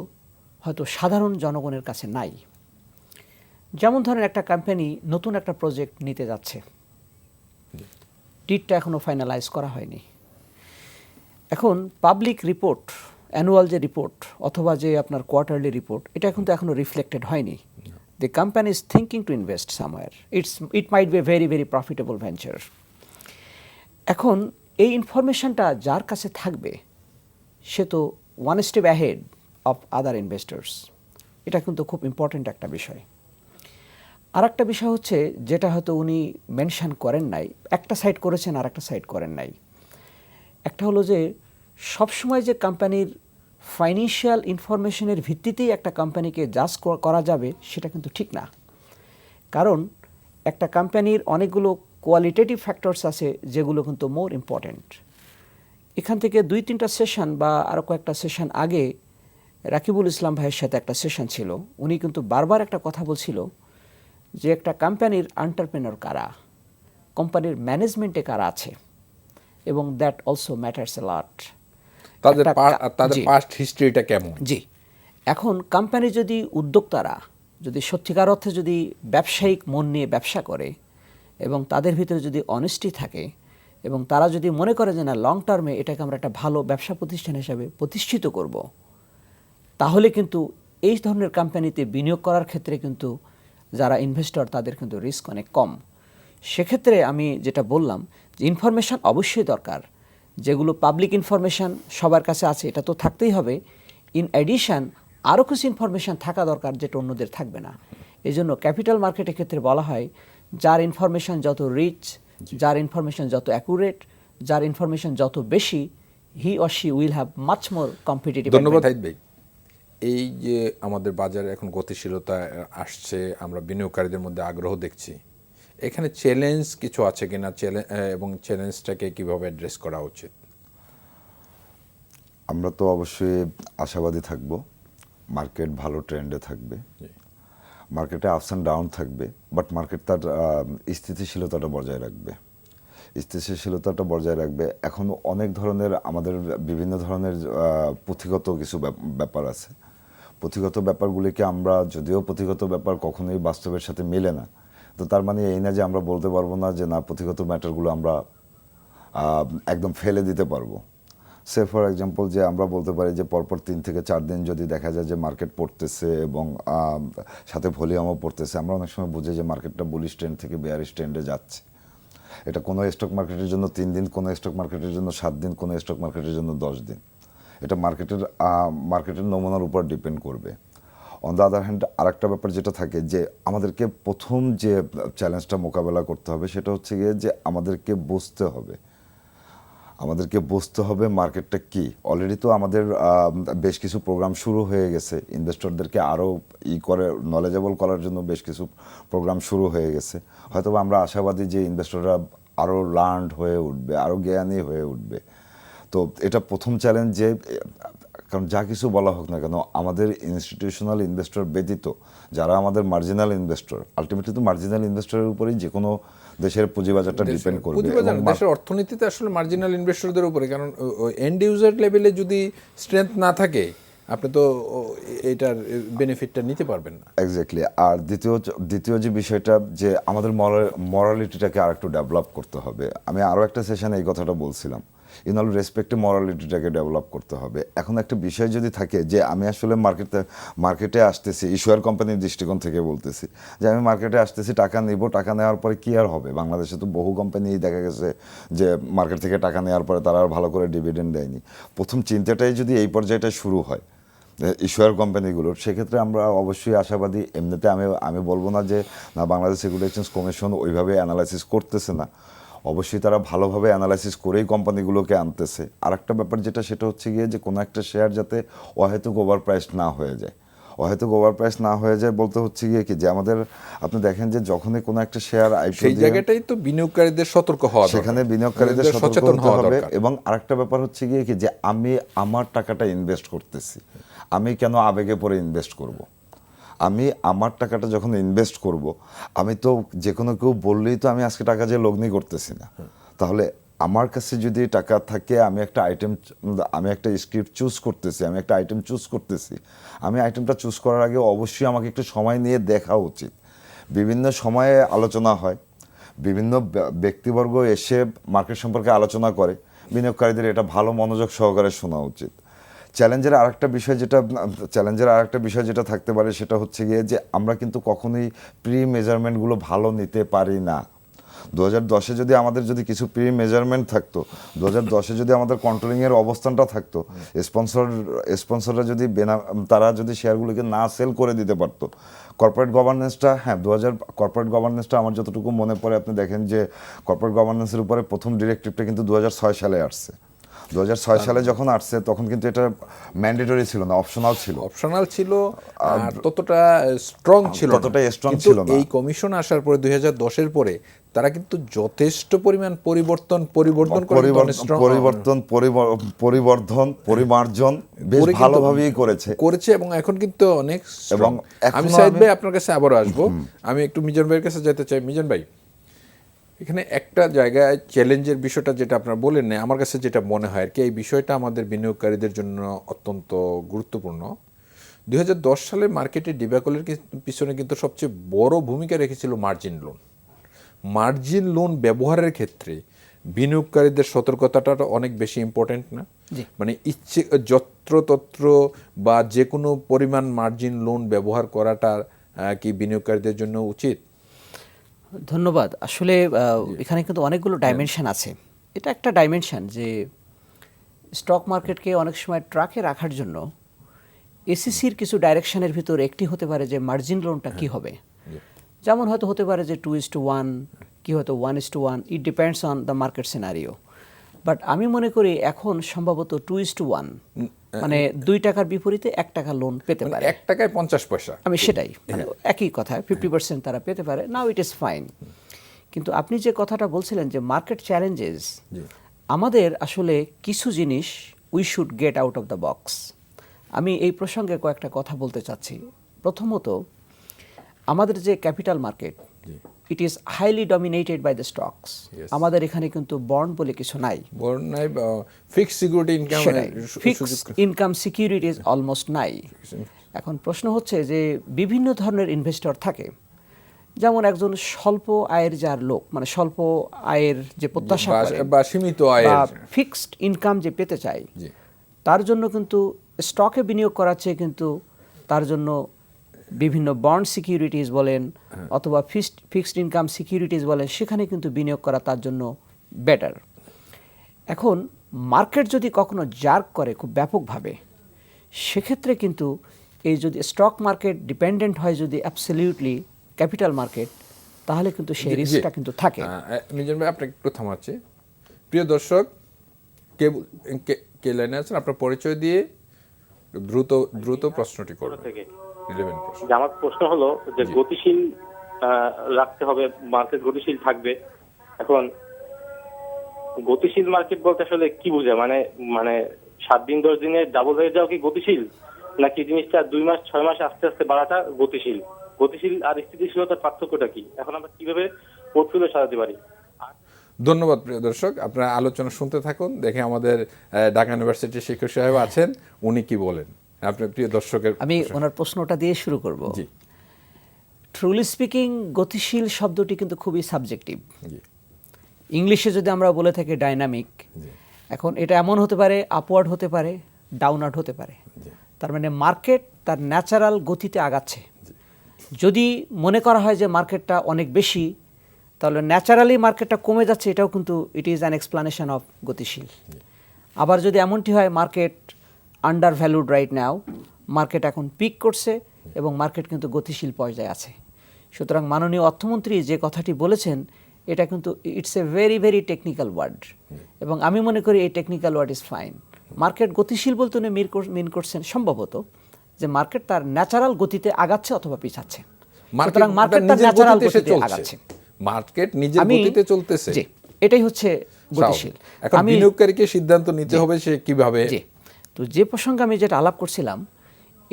হয়তো সাধারণ জনগণের কাছে নাই। যেমন ধরেন একটা কোম্পানি নতুন একটা প্রজেক্ট নিতে যাচ্ছে, ডিডটা এখনও ফাইনালাইজ করা হয়নি। এখন পাবলিক রিপোর্ট, অ্যানুয়াল যে রিপোর্ট অথবা যে আপনার কোয়ার্টারলি রিপোর্ট, এটা কিন্তু এখনও রিফ্লেক্টেড হয়নি। The company is thinking to invest somewhere. It might be a very, very profitable venture. এখন এই ইনফরমেশনটা যার কাছে থাকবে সে তো one step ahead of other investors. এটা কিন্তু খুব ইম্পর্ট্যান্ট একটা বিষয়। আর একটা বিষয় হচ্ছে যেটা হয়তো উনি মেনশন করেন নাই, একটা সাইড করেছেন আর একটা সাইড করেন নাই। একটা হলো যে সবসময় যে কোম্পানির ফাইন্যান্সিয়াল ইনফরমেশনের ভিত্তিতেই একটা কোম্পানিকে জাজ করা যাবে সেটা কিন্তু ঠিক না। কারণ একটা কোম্পানির অনেকগুলো কোয়ালিটেটিভ ফ্যাক্টরস আছে যেগুলো কিন্তু মোর ইম্পর্ট্যান্ট। এখান থেকে 2-3টা সেশন বা আরও কয়েকটা সেশন আগে রাকিবুল ইসলাম ভাইয়ের সাথে একটা সেশন ছিল, উনি কিন্তু বারবার একটা কথা বলছিল যে একটা কোম্পানির এন্টারপ্রেনার কারা, কোম্পানির ম্যানেজমেন্টে কারা আছে, এবং দ্যাট অলসো ম্যাটার্স এ লট। তাদের পাস্ট হিস্ট্রিটা কেমন। জি, এখন কোম্পানি যদি উদ্যোক্তারা যদি সত্যিকার অর্থে যদি ব্যবসায়িক মন নিয়ে ব্যবসা করে এবং তাদের ভিতরে যদি অনেস্টি থাকে এবং তারা যদি মনে করে যে না লং টার্মে এটাকে আমরা একটা ভালো ব্যবসা প্রতিষ্ঠান হিসাবে প্রতিষ্ঠিত করব, তাহলে কিন্তু এই ধরনের কোম্পানিতে বিনিয়োগ করার ক্ষেত্রে কিন্তু যারা ইনভেস্টর তাদের কিন্তু রিস্ক অনেক কম। সেক্ষেত্রে আমি যেটা বললাম যে ইনফরমেশান অবশ্যই দরকার, যেগুলো পাবলিক ইনফরমেশান সবার কাছে আছে এটা তো থাকতেই হবে। ইন অ্যাডিশন আরও কিছু ইনফরমেশান থাকা দরকার যেটা অন্যদের থাকবে না। এই জন্য ক্যাপিটাল মার্কেটের ক্ষেত্রে বলা হয় যার ইনফরমেশান যত রিচ, যার ইনফরমেশান যত অ্যাকুরেট, যার ইনফরমেশান যত বেশি, he or she will have much more competitive. ধন্যবাদ হাইদ ভাই। এই যে আমাদের বাজারে এখন গতিশীলতা আসছে, আমরা বিনিয়োগকারীদের মধ্যে আগ্রহ দেখছি, এখানে চ্যালেঞ্জ কিছু আছে কিনা এবং চ্যালেঞ্জটাকে কিভাবে অ্যাড্রেস করা উচিত? আমরা তো অবশ্যই আশাবাদী থাকব, মার্কেট ভালো ট্রেন্ডে থাকবে, মার্কেটে আপস অ্যান্ড ডাউন থাকবে, বাট মার্কেট তার স্থিতিশীলতাটা বজায় রাখবে। স্থিতিশীলতাটা বজায় রাখবে। এখন অনেক ধরনের আমাদের বিভিন্ন ধরনের পুঁথিগত কিছু ব্যাপার আছে। পুঁথিগত ব্যাপারগুলিকে আমরা, যদিও পুঁথিগত ব্যাপার কখনোই বাস্তবের সাথে মেলে না, তো তার মানে এই না যে আমরা বলতে পারবো না যে না পুঁথিগত ম্যাটারগুলো আমরা একদম ফেলে দিতে পারবো। সে ফর এক্সাম্পল যে আমরা বলতে পারি যে পরপর 3 থেকে 4 দিন যদি দেখা যায় যে মার্কেট পড়তেছে এবং সাথে ভলিউমও পড়তেছে, আমরা অনেক সময় বুঝি যে মার্কেটটা বুলিশ ট্রেন্ড থেকে বেয়ারিশ ট্রেন্ডে যাচ্ছে। এটা কোনো স্টক মার্কেটের জন্য 3 দিন, কোনো স্টক মার্কেটের জন্য 7 দিন, কোনো স্টক মার্কেটের জন্য 10 দিন। এটা মার্কেটের নমুনার উপর ডিপেন্ড করবে। অন দ্য আদার হ্যান্ড আরেকটা ব্যাপার যেটা থাকে যে আমাদেরকে প্রথম যে চ্যালেঞ্জটা মোকাবেলা করতে হবে সেটা হচ্ছে গিয়ে যে আমাদেরকে বুঝতে হবে মার্কেটটা কি। অলরেডি তো আমাদের বেশ কিছু প্রোগ্রাম শুরু হয়ে গেছে, ইনভেস্টরদেরকে আরও নলেজেবল করার জন্য বেশ কিছু প্রোগ্রাম শুরু হয়ে গেছে। হয়তো আমরা আশাবাদী যে ইনভেস্টররা আরও লার্নড হয়ে উঠবে, আরও জ্ঞানী হয়ে উঠবে। তো এটা প্রথম চ্যালেঞ্জ যে, কারণ যা কিছু বলা হোক না কেন, আমাদের ইনস্টিটিউশনাল ইনভেস্টর ব্যতীত যারা আমাদের মার্জিনাল ইনভেস্টর, আলটিমেটলি তো মার্জিনাল ইনভেস্টরের উপরেই যে কোনো দেশের পুঁজিবাজারটা ডিপেন্ড করবে। দেশের অর্থনীতিতে আসলে মার্জিনাল ইনভেস্টরদের উপরে, কারণ এন্ড ইউজার লেভেলে যদি স্ট্রেংথ না থাকে আপনি তো এটার বেনিফিটটা নিতে পারবেন না। এক্স্যাক্টলি। আর দ্বিতীয় যে বিষয়টা যে আমাদের মরালিটিটাকে আরেকটু ডেভেলপ করতে হবে। আমি আরও একটা সেশনে এই কথাটা বলছিলাম, ইন অল রেসপেক্টে মরালিটিটাকে ডেভেলপ করতে হবে। এখন একটা বিষয় যদি থাকে যে আমি আসলে মার্কেটে আসতেছি, ইস্যুয়ার কোম্পানির দৃষ্টিকোণ থেকে বলতেছি যে আমি মার্কেটে আসতেছি, টাকা নিব, টাকা নেওয়ার পরে কী আর হবে। বাংলাদেশে তো বহু কোম্পানি দেখা গেছে যে মার্কেট থেকে টাকা নেওয়ার পরে তারা আর ভালো করে ডিভিডেন্ড দেয়নি। প্রথম চিন্তাটাই যদি এই পর্যায়টা শুরু হয় ইস্যুয়ার কোম্পানিগুলোর, সেক্ষেত্রে আমরা অবশ্যই আশাবাদী। এমনিতে আমি বলবো না যে না বাংলাদেশ সিকিউরিটি এক্সচেঞ্জ কমিশন ওইভাবে অ্যানালাইসিস করতেছে না, অবশ্যই তারা ভালোভাবে অ্যানালাইসিস করেই কোম্পানিগুলোকে আনতেছে। আর একটা ব্যাপার যেটা সেটা হচ্ছে গিয়ে যে কোনো একটা শেয়ার যাতে অহেতুক ওভার প্রাইস না হয়ে যায়। অহেতুক ওভার প্রাইস না হয়ে যায় বলতে হচ্ছে গিয়ে কি যে আমাদের, আপনি দেখেন যে যখনই কোনো একটা শেয়ার সেই জায়গাটাই তো বিনিয়োগকারীদের সতর্ক হওয়া দরকার, সেখানে বিনিয়োগকারীদের সচেতন হতে হবে। এবং আরেকটা ব্যাপার হচ্ছে গিয়ে কি যে আমি আমার টাকাটা ইনভেস্ট করতেছি, আমি কেন আবেগে পড়ে ইনভেস্ট করব। আমি আমার টাকাটা যখন ইনভেস্ট করব, আমি তো যে কোনো কেউ বললেই তো আমি আজকে টাকা যে লগ্নি করতেছি না। তাহলে আমার কাছে যদি টাকা থাকে, আমি একটা স্ক্রিপ্ট চুজ করতেছি, আমি একটা আইটেম চুজ করতেছি, আমি আইটেমটা চুজ করার আগে অবশ্যই আমাকে একটু সময় নিয়ে দেখা উচিত। বিভিন্ন সময়ে আলোচনা হয়, বিভিন্ন ব্যক্তিবর্গ এসে মার্কেট সম্পর্কে আলোচনা করে, বিনিয়োগকারীদের এটা ভালো মনোযোগ সহকারে শোনা উচিত। চ্যালেঞ্জের আরেকটা বিষয় যেটা থাকতে পারে সেটা হচ্ছে গিয়ে যে আমরা কিন্তু কখনোই প্রি মেজারমেন্টগুলো ভালো নিতে পারি না। 2010-এ যদি আমাদের কিছু প্রি মেজারমেন্ট থাকতো, 2010-এ যদি আমাদের কন্ট্রোলিংয়ের অবস্থানটা থাকতো, স্পন্সররা যদি তারা যদি শেয়ারগুলোকে না সেল করে দিতে পারতো, কর্পোরেট গভর্নেন্সটা, কর্পোরেট গভর্নেন্সটা আমার যতটুকু মনে পড়ে, আপনি দেখেন যে কর্পোরেট গভর্নেন্সের উপরে প্রথম ডিরেক্টিভটা কিন্তু 2006 সালে আসছে। 2006 সালে যখন আসছে তখন কিন্তু এটা ম্যান্ডেটরি ছিল না, অপশনাল ছিল, আর ততটা স্ট্রং ছিল না। এই কমিশন আসার পরে 2010-এর পরে তারা কিন্তু যথেষ্ট পরিমাণ পরিমার্জন বেশ ভালোভাবেই করেছে এবং এখন কিন্তু অনেক। এবং আমি সাইদ ভাই আপনার কাছে আবারও আসবো, আমি একটু মিজান ভাইয়ের কাছে যেতে চাই। মিজান ভাই, এখানে একটা জায়গায় চ্যালেঞ্জের বিষয়টা যেটা আপনারা বলেন না, আমার কাছে যেটা মনে হয় আর কি, এই বিষয়টা আমাদের বিনিয়োগকারীদের জন্য অত্যন্ত গুরুত্বপূর্ণ। 2010 সালের মার্কেটের ডিব্যাকলের পিছনে কিন্তু সবচেয়ে বড় ভূমিকা রেখেছিল মার্জিন লোন। মার্জিন লোন ব্যবহারের ক্ষেত্রে বিনিয়োগকারীদের সতর্কতাটা অনেক বেশি ইম্পর্টেন্ট না? জি। মানে ইচ্ছে যত্রতত্র বা যে কোনো পরিমাণ মার্জিন লোন ব্যবহার করাটা কি বিনিয়োগকারীদের জন্য উচিত? ধন্যবাদ। আসলে এখানে কিন্তু অনেকগুলো ডাইমেনশন আছে। এটা একটা ডাইমেনশন যে স্টক মার্কেটকে অনেক সময় ট্র্যাকে রাখার জন্য এসিসির কিছু ডাইরেকশনের ভিতর একটি হতে পারে যে মার্জিন লোনটা কি হবে। যেমন হয়তো হতে পারে যে 2:1, কি হয়তো 1:1, it depends on the market scenario. But আমি মনে করি এখন সম্ভবত 2:1, মানে 2 টাকার বিপরীতে 1 টাকা লোন পেতে পারে। 1 টাকায় 50 পয়সা। আমি সেটাই, মানে একই কথা, 50% তারা পেতে পারে। নাও ইট ইজ ফাইন। কিন্তু আপনি যে কথাটা বলছিলেন যে মার্কেট চ্যালেঞ্জেস, আমাদের আসলে কিছু জিনিস we should get out of the box. আমি এই প্রসঙ্গে কয়েকটা কথা বলতে চাচ্ছি। প্রথমত, আমাদের যে capital market, it is highly dominated by the stocks. আমাদের এখানে কিন্তু বন্ড বলে কিছু নাই, বন্ড নাই, fixed security income, fixed income securities almost নাই। এখন প্রশ্ন হচ্ছে যে বিভিন্ন ধরনের ইনভেস্টর থাকে, যেমন একজন স্বল্প আয়ের যার লোক, মানে স্বল্প আয়ের যে প্রত্যাশা করে বা সীমিত আয়ের, বা ফিক্সড ইনকাম যে পেতে চায়, তার জন্য কিন্তু স্টকে বিনিয়োগ করার চেয়ে কিন্তু তার জন্য বিভিন্ন বন্ড সিকিউরিটিজ বলেন অথবা ফিক্সড ইনকাম সিকিউরিটিজ বলেন, সেখানে কিন্তু বিনিয়োগ করা তার জন্য বেটার। এখন মার্কেট যদি কখনো জার্ক করে খুব ব্যাপকভাবে, সেক্ষেত্রে কিন্তু এই যদি স্টক মার্কেট ডিপেন্ডেন্ট হয় যদি অ্যাবসলিউটলি ক্যাপিটাল মার্কেট, তাহলে কিন্তু সেই রিস্কটা কিন্তু থাকে। মিজান ভাই, আপনাকে একটু থামাচ্ছি। প্রিয় দর্শক, কে লাইনে আছেন? আপনার পরিচয় দিয়ে দ্রুত প্রশ্নটি করবেন। আমার প্রশ্ন হলো যে গতিশীল রাখতে হবে, মার্কেট গতিশীল থাকবে। এখন গতিশীল মার্কেট বলতে আসলে কি বোঝা? মানে 7 দিন 10 দিনে ডাবল হয়ে যাওয়া কি গতিশীল, নাকি জিনিসটা 2 মাস 6 মাস আস্তে আস্তে বাড়াটা গতিশীল? গতিশীল আর স্থিতিশীলতার পার্থক্যটা কি? এখন আমরা কিভাবে পোর্টফোলিও সাজাতে পারি? ধন্যবাদ প্রিয় দর্শক, আপনারা আলোচনা শুনতে থাকুন। দেখে আমাদের ঢাকা ইউনিভার্সিটির শিক্ষক সাহেব আছেন, উনি কি বলেন। আপনার প্রিয় দর্শকের, আমি ওনার প্রশ্নটা দিয়ে শুরু করব। জি। ট্রুলি স্পিকিং, গতিশীল শব্দটি কিন্তু খুবই সাবজেক্টিভ। ইংলিশে যদি আমরা বলে থাকি ডাইনামিক, এখন এটা এমন হতে পারে আপওয়ার্ড হতে পারে, ডাউনওয়ার্ড হতে পারে। তার মানে মার্কেট তার ন্যাচারাল গতিতে আগাচ্ছে। যদি মনে করা হয় যে মার্কেটটা অনেক বেশি, তাহলে ন্যাচারালি মার্কেটটা কমে যাচ্ছে, এটাও কিন্তু it is an explanation of গতিশীল। আবার যদি এমনটি হয় market under valued right now, market এখন পিক করছে এবং মার্কেট কিন্তু গতিশীল পর্যায়ে আছে। সুতরাং মাননীয় অর্থমন্ত্রী যে কথাটি বলেছেন, এটা কিন্তু it's a very very technical word, এবং আমি মনে করি এই technical word is fine. Market গতিশীল বলতে উনি মিন করছেন সম্ভবত যে মার্কেট তার ন্যাচারাল গতিতে আগাচ্ছে অথবা পিছাচ্ছে। সুতরাং মার্কেট তার ন্যাচারাল গতিতে আগাচ্ছে, মার্কেট নিজের গতিতে চলতেছে, জি, এটাই হচ্ছে গতিশীল। এখন বিনিয়োগকারীকে সিদ্ধান্ত নিতে হবে সে কিভাবে। জি, তো যে প্রসঙ্গে আমি যেটা আলাপ করছিলাম,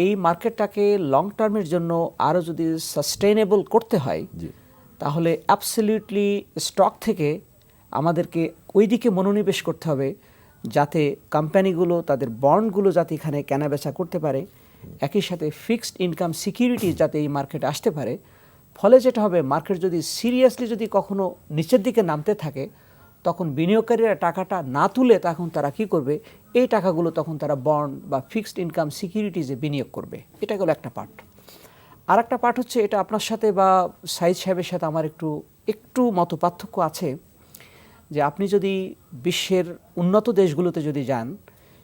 এই মার্কেটটাকে লং টার্মের জন্য আরও যদি সাস্টেইনেবল করতে হয়, তাহলে অ্যাবসলিউটলি স্টক থেকে আমাদেরকে ওই দিকে মনোনিবেশ করতে হবে যাতে কোম্পানিগুলো তাদের বন্ডগুলো যাতে এখানে কেনাবেচা করতে পারে, একই সাথে ফিক্সড ইনকাম সিকিউরিটি যাতে এই মার্কেটে আসতে পারে। ফলে যেটা হবে, মার্কেট যদি সিরিয়াসলি যদি কখনো নিচের দিকে নামতে থাকে, তখন বিনিয়োগকারীরা টাকাটা না তুলে তখন তারা কি করবে, এই টাকাগুলো তখন তারা বন্ড বা ফিক্সড ইনকাম সিকিউরিটিজে বিনিয়োগ করবে। এটা গেল একটা পার্ট। আর একটা পার্ট হচ্ছে, এটা আপনার সাথে বা সাইদ সাহেবের সাথে আমার একটু মত পার্থক্য আছে, যে আপনি যদি বিশ্বের উন্নত দেশগুলোতে যদি যান,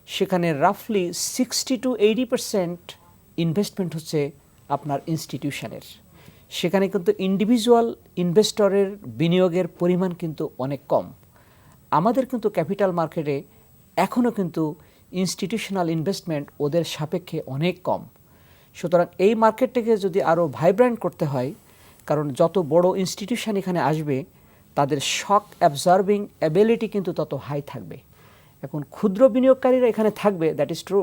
সেখানে রাফলি 60 to 80% ইনভেস্টমেন্ট হচ্ছে আপনার ইনস্টিটিউশনের। সেখানে কিন্তু ইন্ডিভিজুয়াল ইনভেস্টরের বিনিয়োগের পরিমাণ কিন্তু অনেক কম। আমাদের কিন্তু ক্যাপিটাল মার্কেটে এখনও কিন্তু ইনস্টিটিউশনাল ইনভেস্টমেন্ট ওদের সাপেক্ষে অনেক কম। সুতরাং এই মার্কেটটাকে যদি আরও ভাইব্র্যান্ট করতে হয়, কারণ যত বড় ইনস্টিটিউশন এখানে আসবে, তাদের শক অ্যাবজর্বিং অ্যাবিলিটি কিন্তু তত হাই থাকবে। এখন ক্ষুদ্র বিনিয়োগকারীরা এখানে থাকবে, দ্যাট ইজ ট্রু,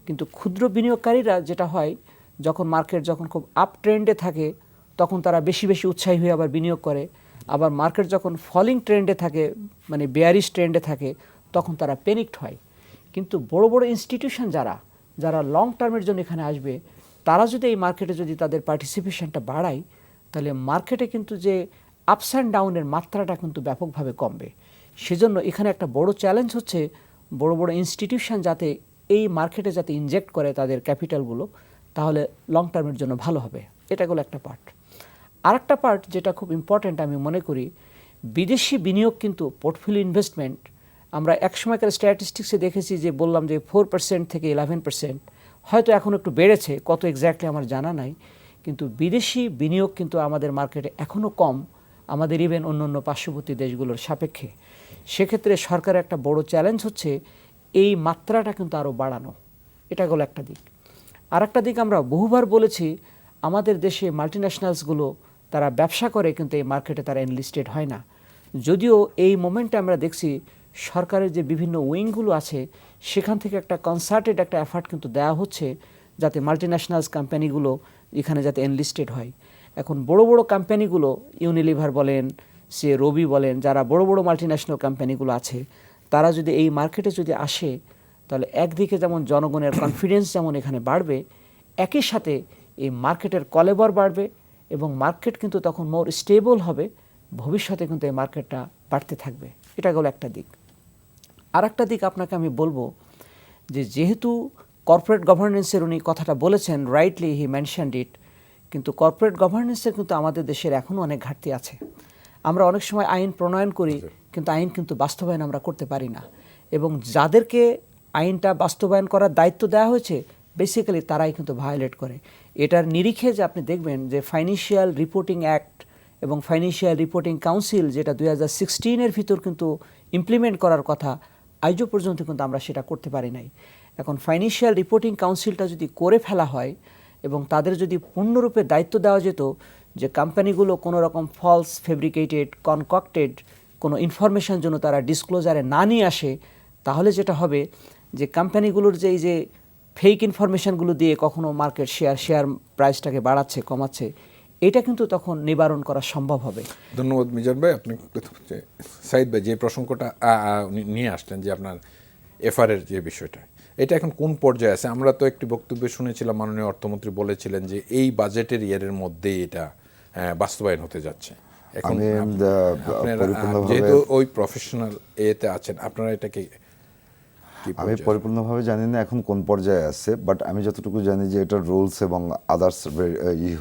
কিন্তু ক্ষুদ্র বিনিয়োগকারীরা যেটা হয়, যখন মার্কেট যখন খুব আপ ট্রেন্ডে থাকে, তখন তারা বেশি বেশি উৎসাহী হয়ে আবার বিনিয়োগ করে। আবার মার্কেট যখন ফলিং ট্রেন্ডে থাকে, মানে বেয়ারিশ ট্রেন্ডে থাকে, তখন তারা প্যানিকড হয়। কিন্তু বড় বড় ইনস্টিটিউশন যারা লং টার্মের জন্য এখানে আসবে, তারা যদি এই মার্কেটে যদি তাদের পার্টিসিপেশনটা বাড়ায়, তাহলে মার্কেটে কিন্তু যে আপস অ্যান্ড ডাউনের মাত্রাটা কিন্তু ব্যাপকভাবে কমবে। সেজন্য এখানে একটা বড় চ্যালেঞ্জ হচ্ছে বড় বড় ইনস্টিটিউশন যাতে এই মার্কেটে যাতে ইনজেক্ট করে তাদের ক্যাপিটালগুলো, তাহলে লং টার্মের জন্য ভালো হবে। এটা হলো একটা পার্ট। আরেকটা পার্ট যেটা খুব ইম্পর্ট্যান্ট আমি মনে করি, বিদেশি বিনিয়োগ কিন্তু পোর্টফোলিও ইনভেস্টমেন্ট আমরা একসময়কার স্ট্যাটিস্টিক্সে দেখেছি যে বললাম যে 4% থেকে 11%, হয়তো এখন একটু বেড়েছে, কত এক্স্যাক্টলি আমার জানা নাই, কিন্তু বিদেশি বিনিয়োগ কিন্তু আমাদের মার্কেটে এখনও কম, আমাদের ইভেন অন্য পার্শ্ববর্তী দেশগুলোর সাপেক্ষে। সেক্ষেত্রে সরকারের একটা বড় চ্যালেঞ্জ হচ্ছে এই মাত্রাটা কিন্তু আরও বাড়ানো। এটা হলো একটা দিক। আর একটা দিক আমরা বহুবার বলেছি, আমাদের দেশে মাল্টিন্যাশনালসগুলো তারা ব্যবসা করে কিন্তু এই মার্কেটে তারা এনলিস্টেড হয় না। যদিও এই মোমেন্টে আমরা দেখছি সরকারের যে বিভিন্ন উইংগুলো আছে সেখান থেকে একটা কনসার্টেড একটা এফার্ট কিন্তু দেওয়া হচ্ছে যাতে মাল্টিন্যাশনালস কোম্পানিগুলো এখানে যাতে এনলিস্টেড হয়। এখন বড় বড় কোম্পানিগুলো ইউনিলিভার বলেন, সে রবি বলেন, যারা বড় বড় মাল্টিন্যাশনাল কোম্পানিগুলো আছে, তারা যদি এই মার্কেটে যদি আসে, তাহলে একদিকে যেমন জনগণের কনফিডেন্স যেমন এখানে বাড়বে, একই সাথে এই মার্কেটের কলেবর বাড়বে এবং মার্কেট কিন্তু তখন মোর স্টেবল হবে, ভবিষ্যতে কিন্তু এই মার্কেটটা বাড়তে থাকবে। এটা হলো একটা দিক। আর একটা দিক আপনাকে আমি বলবো যে যেহেতু কর্পোরেট গভর্নেন্সের উনি কথাটা বলেছেন, রাইটলি হি মেনশনড ইট, কিন্তু কর্পোরেট গভর্নেন্সের কিন্তু আমাদের দেশের এখনও অনেক ঘাটতি আছে। আমরা অনেক সময় আইন প্রণয়ন করি কিন্তু আইন কিন্তু বাস্তবায়ন আমরা করতে পারি না, এবং যাদেরকে আইনটা বাস্তবায়ন করার দায়িত্ব দেওয়া হয়েছে বেসিক্যালি তারাই কিন্তু ভায়োলেট করে। এটার নিরিখে যে আপনি দেখবেন যে ফাইন্যান্সিয়াল রিপোর্টিং অ্যাক্ট এবং ফাইন্যান্সিয়াল রিপোর্টিং কাউন্সিল যেটা 2016-এর ভিতর কিন্তু ইমপ্লিমেন্ট করার কথা, আজও পর্যন্ত কিন্তু আমরা সেটা করতে পারি নাই। এখন ফাইন্যান্সিয়াল রিপোর্টিং কাউন্সিলটা যদি করে ফেলা হয় এবং তাদের যদি পূর্ণরূপে দায়িত্ব দেওয়া যেত যে কোম্পানিগুলো কোনো রকম ফলস, ফেব্রিকেটেড, কনকক্টেড কোনো ইনফরমেশন যেন তারা ডিসক্লোজারে না নিয়ে আসে, তাহলে যেটা হবে যে কোম্পানিগুলোর যে এই যে ফেক ইনফরমেশনগুলো দিয়ে কখনো মার্কেট শেয়ার প্রাইসটাকে বাড়াচ্ছে, কমাচ্ছে, এটা কিন্তু তখন নিবারণ করা সম্ভব হবে। ধন্যবাদ মিজান ভাই। আপনি সাইদ ভাই যে প্রসঙ্গটা নিয়ে আসলেন যে আপনার এফআরের যে বিষয়টা, এটা এখন কোন পর্যায়ে আছে? আমরা তো একটি বক্তব্যে শুনেছিলাম মাননীয় অর্থমন্ত্রী বলেছিলেন যে এই বাজেটের ইয়ারের মধ্যেই এটা বাস্তবায়ন হতে যাচ্ছে। এখন যেহেতু ওই প্রফেশনাল এতে আছেন, আপনারা এটাকে আমি পরিপূর্ণভাবে জানি না এখন কোন পর্যায়ে আছে, বাট আমি যতটুকু জানি যে এটা রুলস এবং আদার্স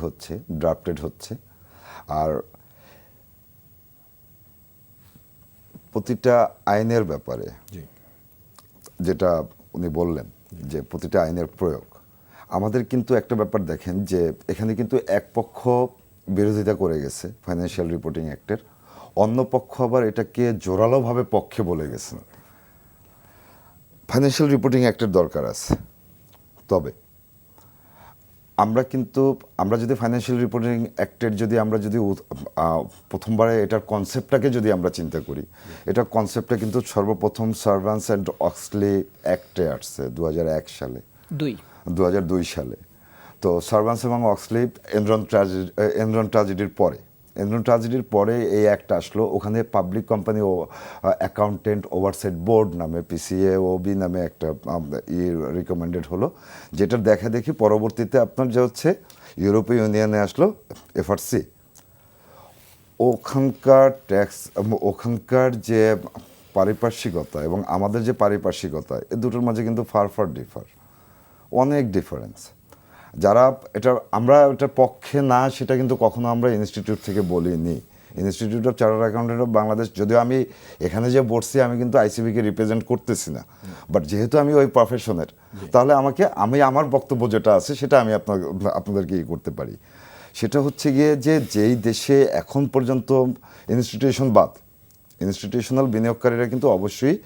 হচ্ছে, ড্রাফটেড হচ্ছে। আর প্রতিটা আইনের ব্যাপারে যেটা উনি বললেন যে প্রতিটা আইনের প্রয়োগ, আমাদের কিন্তু একটা ব্যাপার দেখেন যে এখানে কিন্তু এক পক্ষ বিরোধিতা করে গেছে ফাইন্যান্সিয়াল রিপোর্টিং অ্যাক্টের, অন্য পক্ষ আবার এটাকে জোরালোভাবে পক্ষে বলে গেছেন। ফাইন্যান্সিয়াল রিপোর্টিং অ্যাক্টের দরকার আছে, তবে আমরা যদি ফাইন্যান্সিয়াল রিপোর্টিং অ্যাক্টের আমরা যদি প্রথমবারে এটার কনসেপ্টটাকে যদি আমরা চিন্তা করি, এটার কনসেপ্টটা কিন্তু সর্বপ্রথম সার্ভান্স অ্যান্ড অক্সলি অ্যাক্টে আসছে 2001 সালে, 2002 সালে। তো সার্ভান্স এবং অক্সলি এনরন ট্র্যাজেডির পরে এই অ্যাক্ট আসলো। ওখানে পাবলিক কোম্পানি ও অ্যাকাউন্টেন্ট ওভারসাইট বোর্ড নামে, PCAOB নামে একটা রিকমেন্ডেড হলো, যেটার দেখা দেখি পরবর্তীতে আপনার যে হচ্ছে ইউরোপীয় ইউনিয়নে আসলো FRC। ওখানকার যে পারিপার্শ্বিকতা এবং আমাদের যে পারিপার্শ্বিকতা, এই দুটোর মাঝে কিন্তু অনেক ডিফারেন্স। যারা আমরা এটার পক্ষে না, সেটা কিন্তু কখনো আমরা ইনস্টিটিউট থেকে বলিনি। Institute of chartered accountant of Bangladesh, যদিও আমি এখানে যে বসছি আমি কিন্তু ICB-কে রিপ্রেজেন্ট করতেছি না, বাট যেহেতু আমি ওই প্রফেশনের, তাহলে আমি আমার বক্তব্য যেটা আছে সেটা আমি আপনাদেরকে করতে পারি। সেটা হচ্ছে গিয়ে যে যেই দেশে এখন পর্যন্ত ইনস্টিটিউশনাল বিনিয়োগকারীরা কিন্তু অবশ্যই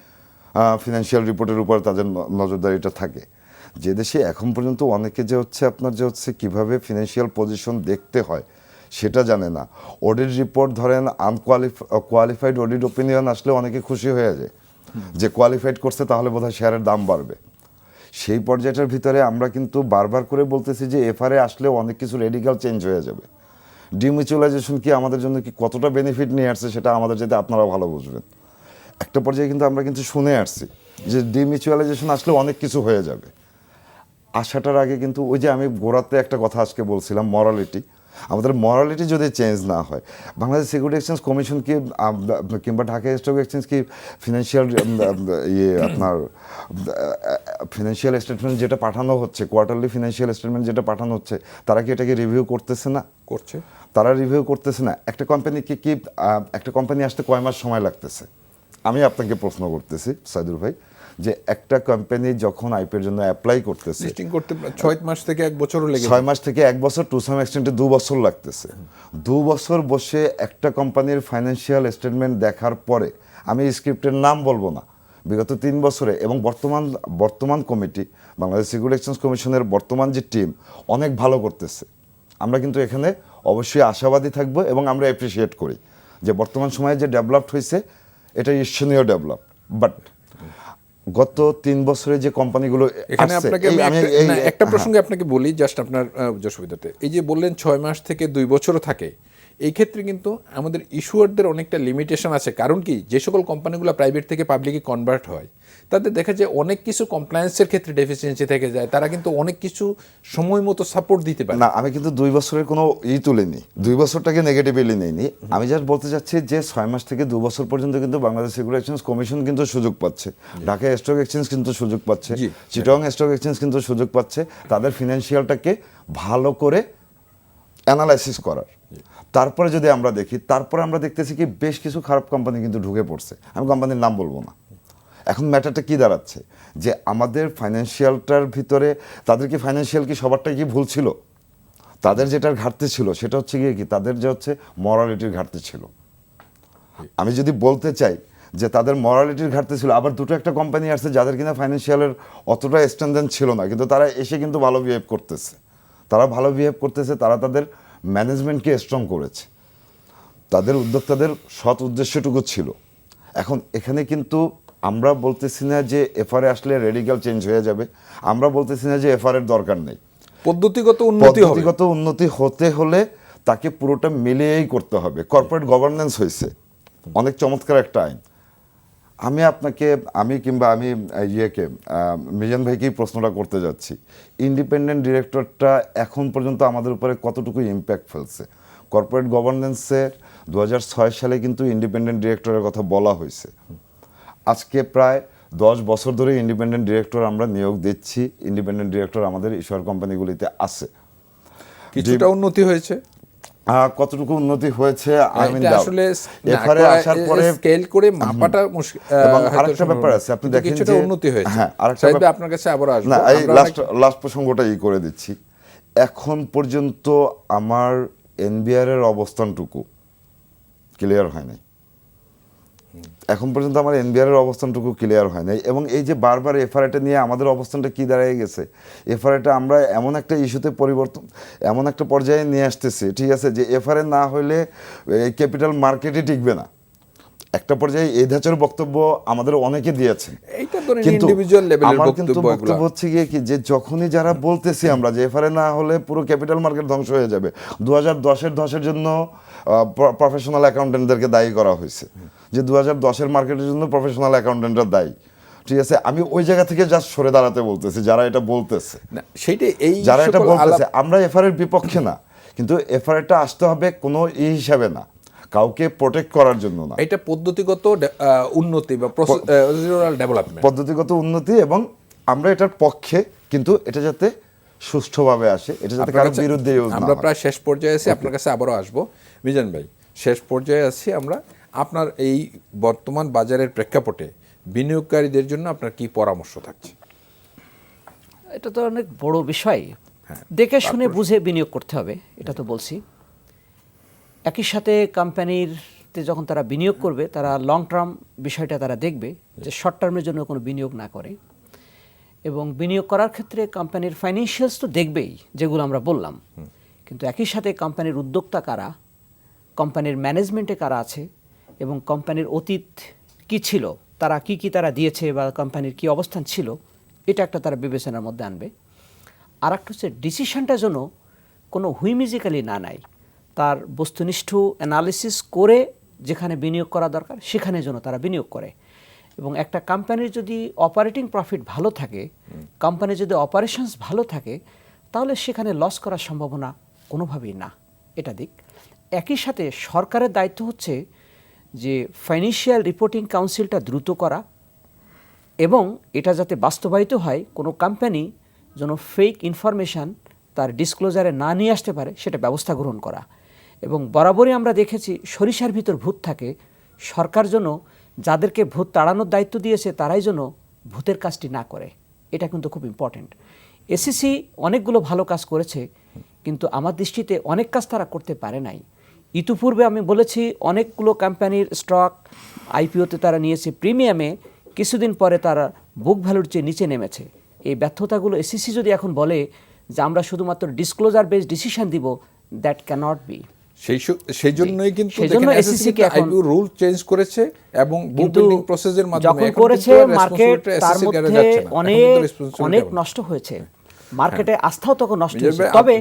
ফিনান্সিয়াল রিপোর্টের উপর তাদের নজরদারিটা থাকে। যে দেশে এখন পর্যন্ত অনেকে কিভাবে ফিনান্সিয়াল পজিশন দেখতে হয় সেটা জানে না। অডিট রিপোর্ট ধরেন কোয়ালিফাইড অডিট ওপিনিয়ন আসলে অনেকে খুশি হয়ে যায় যে কোয়ালিফাইড করছে, তাহলে বোধহয় শেয়ারের দাম বাড়বে। সেই পর্যায়টার ভিতরে আমরা কিন্তু বারবার করে বলতেছি যে FRA আসলে অনেক কিছু রেডিক্যাল চেঞ্জ হয়ে যাবে। ডিমিউচুয়ালাইজেশন কি আমাদের জন্য কি কতটা বেনিফিট নিয়ে আসছে সেটা আমাদের যেটা আপনারা ভালো বুঝবেন। একটা পর্যায়ে কিন্তু আমরা শুনে আসছি যে ডিমিউচুয়ালাইজেশন আসলে অনেক কিছু হয়ে যাবে। আসাটার আগে কিন্তু ওই যে আমি গোড়াতে একটা কথা আজকে বলছিলাম, মরালিটি, আমাদের মরালিটি যদি চেঞ্জ না হয়, বাংলাদেশ সিকিউরিটি এক্সচেঞ্জ কমিশন কি কিংবা ঢাকা স্টক এক্সচেঞ্জ কি ফিনান্সিয়াল আপনার ফিনান্সিয়াল স্টেটমেন্ট যেটা পাঠানো হচ্ছে, কোয়ার্টারলি ফিনান্সিয়াল স্টেটমেন্ট যেটা পাঠানো হচ্ছে, তারা কি এটাকে রিভিউ করতেছে না? করছে। তারা রিভিউ করতেছে না। একটা কোম্পানিকে কি একটা কোম্পানি আসতে কয় মাস সময় লাগতেছে? আমি আপনাকে প্রশ্ন করতেছি সাইদুর ভাই, যে একটা কোম্পানি যখন আইপিওর জন্য অ্যাপ্লাই করতেছে, লিস্টিং করতে 6 মাস থেকে 1 বছরও লেগে 6 মাস থেকে 1 বছর, টু সাম এক্সটেন্টে 2 বছর লাগতেছে। 2 বছর বসে একটা কোম্পানির ফাইন্যান্সিয়াল স্টেটমেন্ট দেখার পরে, আমি স্ক্রিপ্টের নাম বলবো না, বিগত 3 বছরে এবং বর্তমান কমিটি, বাংলাদেশ সিকিউরিটি এক্সচেঞ্জ কমিশনের বর্তমান যে টিম অনেক ভালো করতেছে। আমরা কিন্তু এখানে অবশ্যই আশাবাদী থাকবো এবং আমরা অ্যাপ্রিসিয়েট করি যে বর্তমান সময়ে যে ডেভেলপড হয়েছে এটা ঈর্ষণীয় ডেভেলপ। বাট গত 3 বছরে যে কোম্পানিগুলো এখানে আসছে, আপনাকে একটা প্রসঙ্গে আপনাকে বলি জাস্ট আপনার সুবিধাতে, এই যে বললেন 6 মাস থেকে 2 বছরও থাকে, এই ক্ষেত্রে কিন্তু আমাদের ইস্যুয়ারদের অনেকটা লিমিটেশন আছে। কারণ কি, যে সকল কোম্পানিগুলো প্রাইভেট থেকে পাবলিকে কনভার্ট হয়, তাদের দেখা যায় অনেক কিছু কমপ্লায়েন্সের ক্ষেত্রে ডেফিসিয়েন্সি থেকে যায়, তারা কিন্তু অনেক কিছু সময় মতো সাপোর্ট দিতে পারে না। আমি কিন্তু 2 বছরের কোনো তুলিনি, 2 বছরটাকে নেগেটিভলি নেইনি। আমি জাস্ট বলতে চাচ্ছি যে 6 মাস থেকে 2 বছর পর্যন্ত কিন্তু বাংলাদেশ সিকিউরিটি এক্সচেঞ্জ কমিশন কিন্তু সুযোগ পাচ্ছে, ঢাকা স্টক এক্সচেঞ্জ কিন্তু সুযোগ পাচ্ছে, চিটাগং স্টক এক্সচেঞ্জ কিন্তু সুযোগ পাচ্ছে তাদের ফিনান্সিয়ালটাকে ভালো করে অ্যানালাইসিস করার। তারপরে যদি আমরা দেখি, তারপরে আমরা দেখতেছি কি বেশ কিছু খারাপ কোম্পানি কিন্তু ঢুকে পড়ছে। আমি কোম্পানির নাম বলবো না। এখন ম্যাটারটা কি দাঁড়াচ্ছে, যে আমাদের ফাইন্যান্সিয়ালটার ভিতরে তাদের কি ফাইন্যান্সিয়াল কি সবারটাই কি ভুল ছিল? তাদের যেটার ঘাটতি ছিল সেটা হচ্ছে গিয়ে কি তাদের যে হচ্ছে মরালিটির ঘাটতি ছিল। আমি যদি বলতে চাই যে তাদের মরালিটির ঘাটতি ছিল, আবার দুটো একটা কোম্পানি আসছে যাদের কিনা ফাইন্যান্সিয়ালের অতটা স্ট্যান্ডার্ড ছিল না, কিন্তু তারা এসে কিন্তু ভালো বিহেভ করতেছে। তারা তাদের ম্যানেজমেন্টকে স্ট্রং করেছে, তাদের উদ্যোক্তাদের সৎ উদ্দেশ্যটুকু ছিল। এখন এখানে কিন্তু আমরা বলতেছি না যে এফআরএ আসলে রেডিক্যাল চেঞ্জ হয়ে যাবে, আমরা বলতেছি না যে এফআরএর দরকার নেই। পদ্ধতিগত উন্নতি হতে হলে তাকে পুরোটা মিলিয়েই করতে হবে। কর্পোরেট গভর্নেন্স হয়েছে, অনেক চমৎকার একটা আইন। আমি মিজান ভাইকেই প্রশ্নটা করতে যাচ্ছি, ইন্ডিপেন্ডেন্ট ডিরেক্টরটা এখন পর্যন্ত আমাদের উপরে কতটুকু ইম্প্যাক্ট ফেলছে? কর্পোরেট গভর্নেন্সের 2006 সালে কিন্তু ইন্ডিপেন্ডেন্ট ডিরেক্টরের কথা বলা হয়েছে। আজকে প্রায় 10 বছর ধরে ইন্ডিপেন্ডেন্ট ডিরেক্টর আমরা নিয়োগ দিচ্ছি, ইন্ডিপেন্ডেন্ট ডিরেক্টর আমাদের ইস্যুয়ার কোম্পানিগুলিতে আছে। কিছুটা উন্নতি হয়েছে, কতটুকু উন্নতি হয়েছে আসলে আসার পরে স্কেল করে মাপাটা মুশকিল। এবং আরেকটা ব্যাপার আছে, আপনি দেখেন যে উন্নতি হয়েছে। হ্যাঁ, আরেকটা ব্যাপার আপনার কাছে আবার আসবো। না, এই লাস্ট প্রসঙ্গটা করে দিচ্ছি। এখন পর্যন্ত আমার এনবিআর এর অবস্থানটুকু ক্লিয়ার হয় নাই। এবং এই যে বারবার এফআরআইটা নিয়ে আমাদের অবস্থানটা কি দাঁড়িয়ে গেছে, এফআরআইটা আমরা এমন একটা ইস্যুতে এমন একটা পর্যায়ে নিয়ে আসতেছি, ঠিক আছে, যে এফআরআই না হলে এই ক্যাপিটাল মার্কেটে টিকবে না। একটা পর্যায়ে এই ধাঁচের বক্তব্য আমাদের অনেকে দিয়েছেন, কিন্তু আমার কিন্তু বক্তব্য হচ্ছে গিয়ে কি, যে যখনই যারা বলতেছি আমরা যে এফআরআই না হলে পুরো ক্যাপিটাল মার্কেট ধ্বংস হয়ে যাবে, 2010-এর ধসের জন্য প্রফেশনাল অ্যাকাউন্টেন্টদেরকে দায়ী করা হয়েছে, যে 2010-এর মার্কেটের জন্য প্রফেশনাল অ্যাকাউন্টেন্টরা দায়ী। ঠিক আছে, আমি ওই জায়গা থেকে জাস্ট সরে দাঁড়াতে বলতেছি, যারা এটা বলতেছে, আমরা এফআরআইয়ের বিপক্ষে না, কিন্তু এফআরআইটা আসতে হবে কোনো হিসাবে না, কাউকে প্রোটেক্ট করার জন্য না। এটা পদ্ধতিগত উন্নতি বা প্রসিডিউরাল ডেভেলপমেন্ট, পদ্ধতিগত উন্নতি, এবং আমরা এটার পক্ষে, কিন্তু এটা যাতে সুষ্ঠুভাবে আসে, এটা যাতে কারো বিরুদ্ধে ইউজ না হয়। আমরা প্রায় শেষ পর্যায়ে আছি, আপনার কাছে আবারও আসবো। মিজান ভাই, শেষ পর্যায়ে আছি আমরা। আপনার এই বর্তমান বাজারের প্রেক্ষাপটে বিনিয়োগকারীদের জন্য আপনার কি পরামর্শ থাকছে? এটা তো অনেক বড় বিষয়, দেখে শুনে বুঝে বিনিয়োগ করতে হবে, এটা তো বলছি। একই সাথে কোম্পানিতে যখন তারা বিনিয়োগ করবে, তারা লং টার্ম বিষয়টা তারা দেখবে, যে শর্ট টার্মের জন্য কোনো বিনিয়োগ না করে। এবং বিনিয়োগ করার ক্ষেত্রে কোম্পানির ফাইন্যান্সিয়ালস তো দেখবেই, যেগুলো আমরা বললাম, কিন্তু একই সাথে কোম্পানির উদ্যোক্তা কারা, কোম্পানির ম্যানেজমেন্টে কারা আছে, এবং কোম্পানির অতীত কি ছিল, তারা কি তারা দিয়েছে, বা কোম্পানির কি অবস্থান ছিল, এটা একটা তারা বিবেচনার মধ্যে আনবে। আর একটা হচ্ছে ডিসিশনটা যেন কোনো হুইমিজিক্যালি না নেয়, তার বস্তুনিষ্ঠ অ্যানালিসিস করে যেখানে বিনিয়োগ করা দরকার সেখানে যেন তারা বিনিয়োগ করে। এবং একটা কোম্পানির যদি অপারেটিং প্রফিট ভালো থাকে, কোম্পানির যদি অপারেশনস ভালো থাকে, তাহলে সেখানে লস করার সম্ভাবনা কোনোভাবেই না। এটা দিক। একই সাথে সরকারের দায়িত্ব হচ্ছে যে ফাইন্যান্সিয়াল রিপোর্টিং কাউন্সিলটা দ্রুত করা এবং এটা যাতে বাস্তবায়িত হয়, কোনো কোম্পানি যেন ফেক ইনফরমেশান তার ডিসক্লোজারে না নিয়ে আসতে পারে সেটা ব্যবস্থা গ্রহণ করা। এবং বরাবরই আমরা দেখেছি সরিষার ভিতর ভূত থাকে, সরকার যেন যাদেরকে ভূত তাড়ানোর দায়িত্ব দিয়েছে তারাই যেন ভূতের কাজটি না করে, এটা কিন্তু খুব ইম্পর্ট্যান্ট। এসিসি অনেকগুলো ভালো কাজ করেছে, কিন্তু আমার দৃষ্টিতে অনেক কাজ তারা করতে পারে নাই। ইতিপূর্বে আমি বলেছি অনেকগুলো কোম্পানির স্টক আইপিওতে তারা নিয়েছে প্রিমিয়ামে, কিছুদিন পরে তারা বুক ভ্যালুর চেয়ে নিচে নেমেছে। এই ব্যর্থতাগুলো এসিসি যদি এখন বলে যে আমরা শুধুমাত্র ডিসক্লোজার বেসড ডিসিশন দিব, দ্যাট ক্যানট বি। সেই জন্যই কিন্তু সেজন্য দেখেন SEC SEC কে এখন আইপিও রুল চেঞ্জ করেছে এবং বুক কিন্তু বিল্ডিং প্রসেসের মাধ্যমে যখন এখন করেছে কিন্তু মার্কেট responsibility তার SEC র মধ্যে যাচ্ছে না। এখন অনেক কিন্তু responsibility অনেক হবে। নষ্ট হয়েছে, মার্কেটে আস্থাও তখন নষ্ট মিজান হয়েছে। ভাই, তবে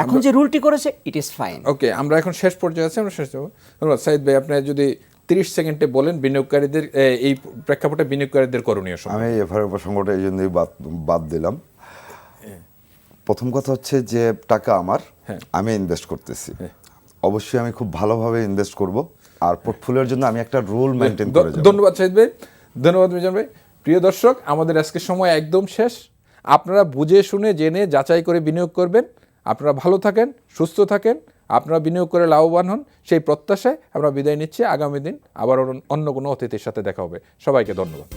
এখন যে রুলটি করেছে ইট ইজ ফাইন। ওকে, আমরা এখন শেষ পর্যায়ে আছি, আমরা শেষ যাব। ধন্যবাদ সাইদ ভাই, আপনি যদি 30 সেকেন্ডে বলেন বিনিয়োগকারীদের এই প্রেক্ষাপটে বিনিয়োগকারীদের করণীয় সময়। আমি এফআরএ প্রসঙ্গটা এই জন্যই বাদ দিলাম। প্রথম কথা হচ্ছে যে টাকা আমার, আমি ইনভেস্ট করতেছি, অবশ্যই আমি খুব ভালোভাবে ইনভেস্ট করব, আর পোর্টফোলিওর জন্য আমি একটা রুল মেনটেন করে যাব। ধন্যবাদ সাইদ ভাই, ধন্যবাদ মিজান ভাই। প্রিয় দর্শক, আমাদের আজকের সময় একদম শেষ। আপনারা বুঝে শুনে জেনে যাচাই করে বিনিয়োগ করবেন। আপনারা ভালো থাকেন, সুস্থ থাকেন, আপনারা বিনিয়োগ করে লাভবান হন, সেই প্রত্যাশায় আমরা বিদায় নিচ্ছি। আগামী দিন আবার অন্য কোনো অতিথির সাথে দেখা হবে। সবাইকে ধন্যবাদ।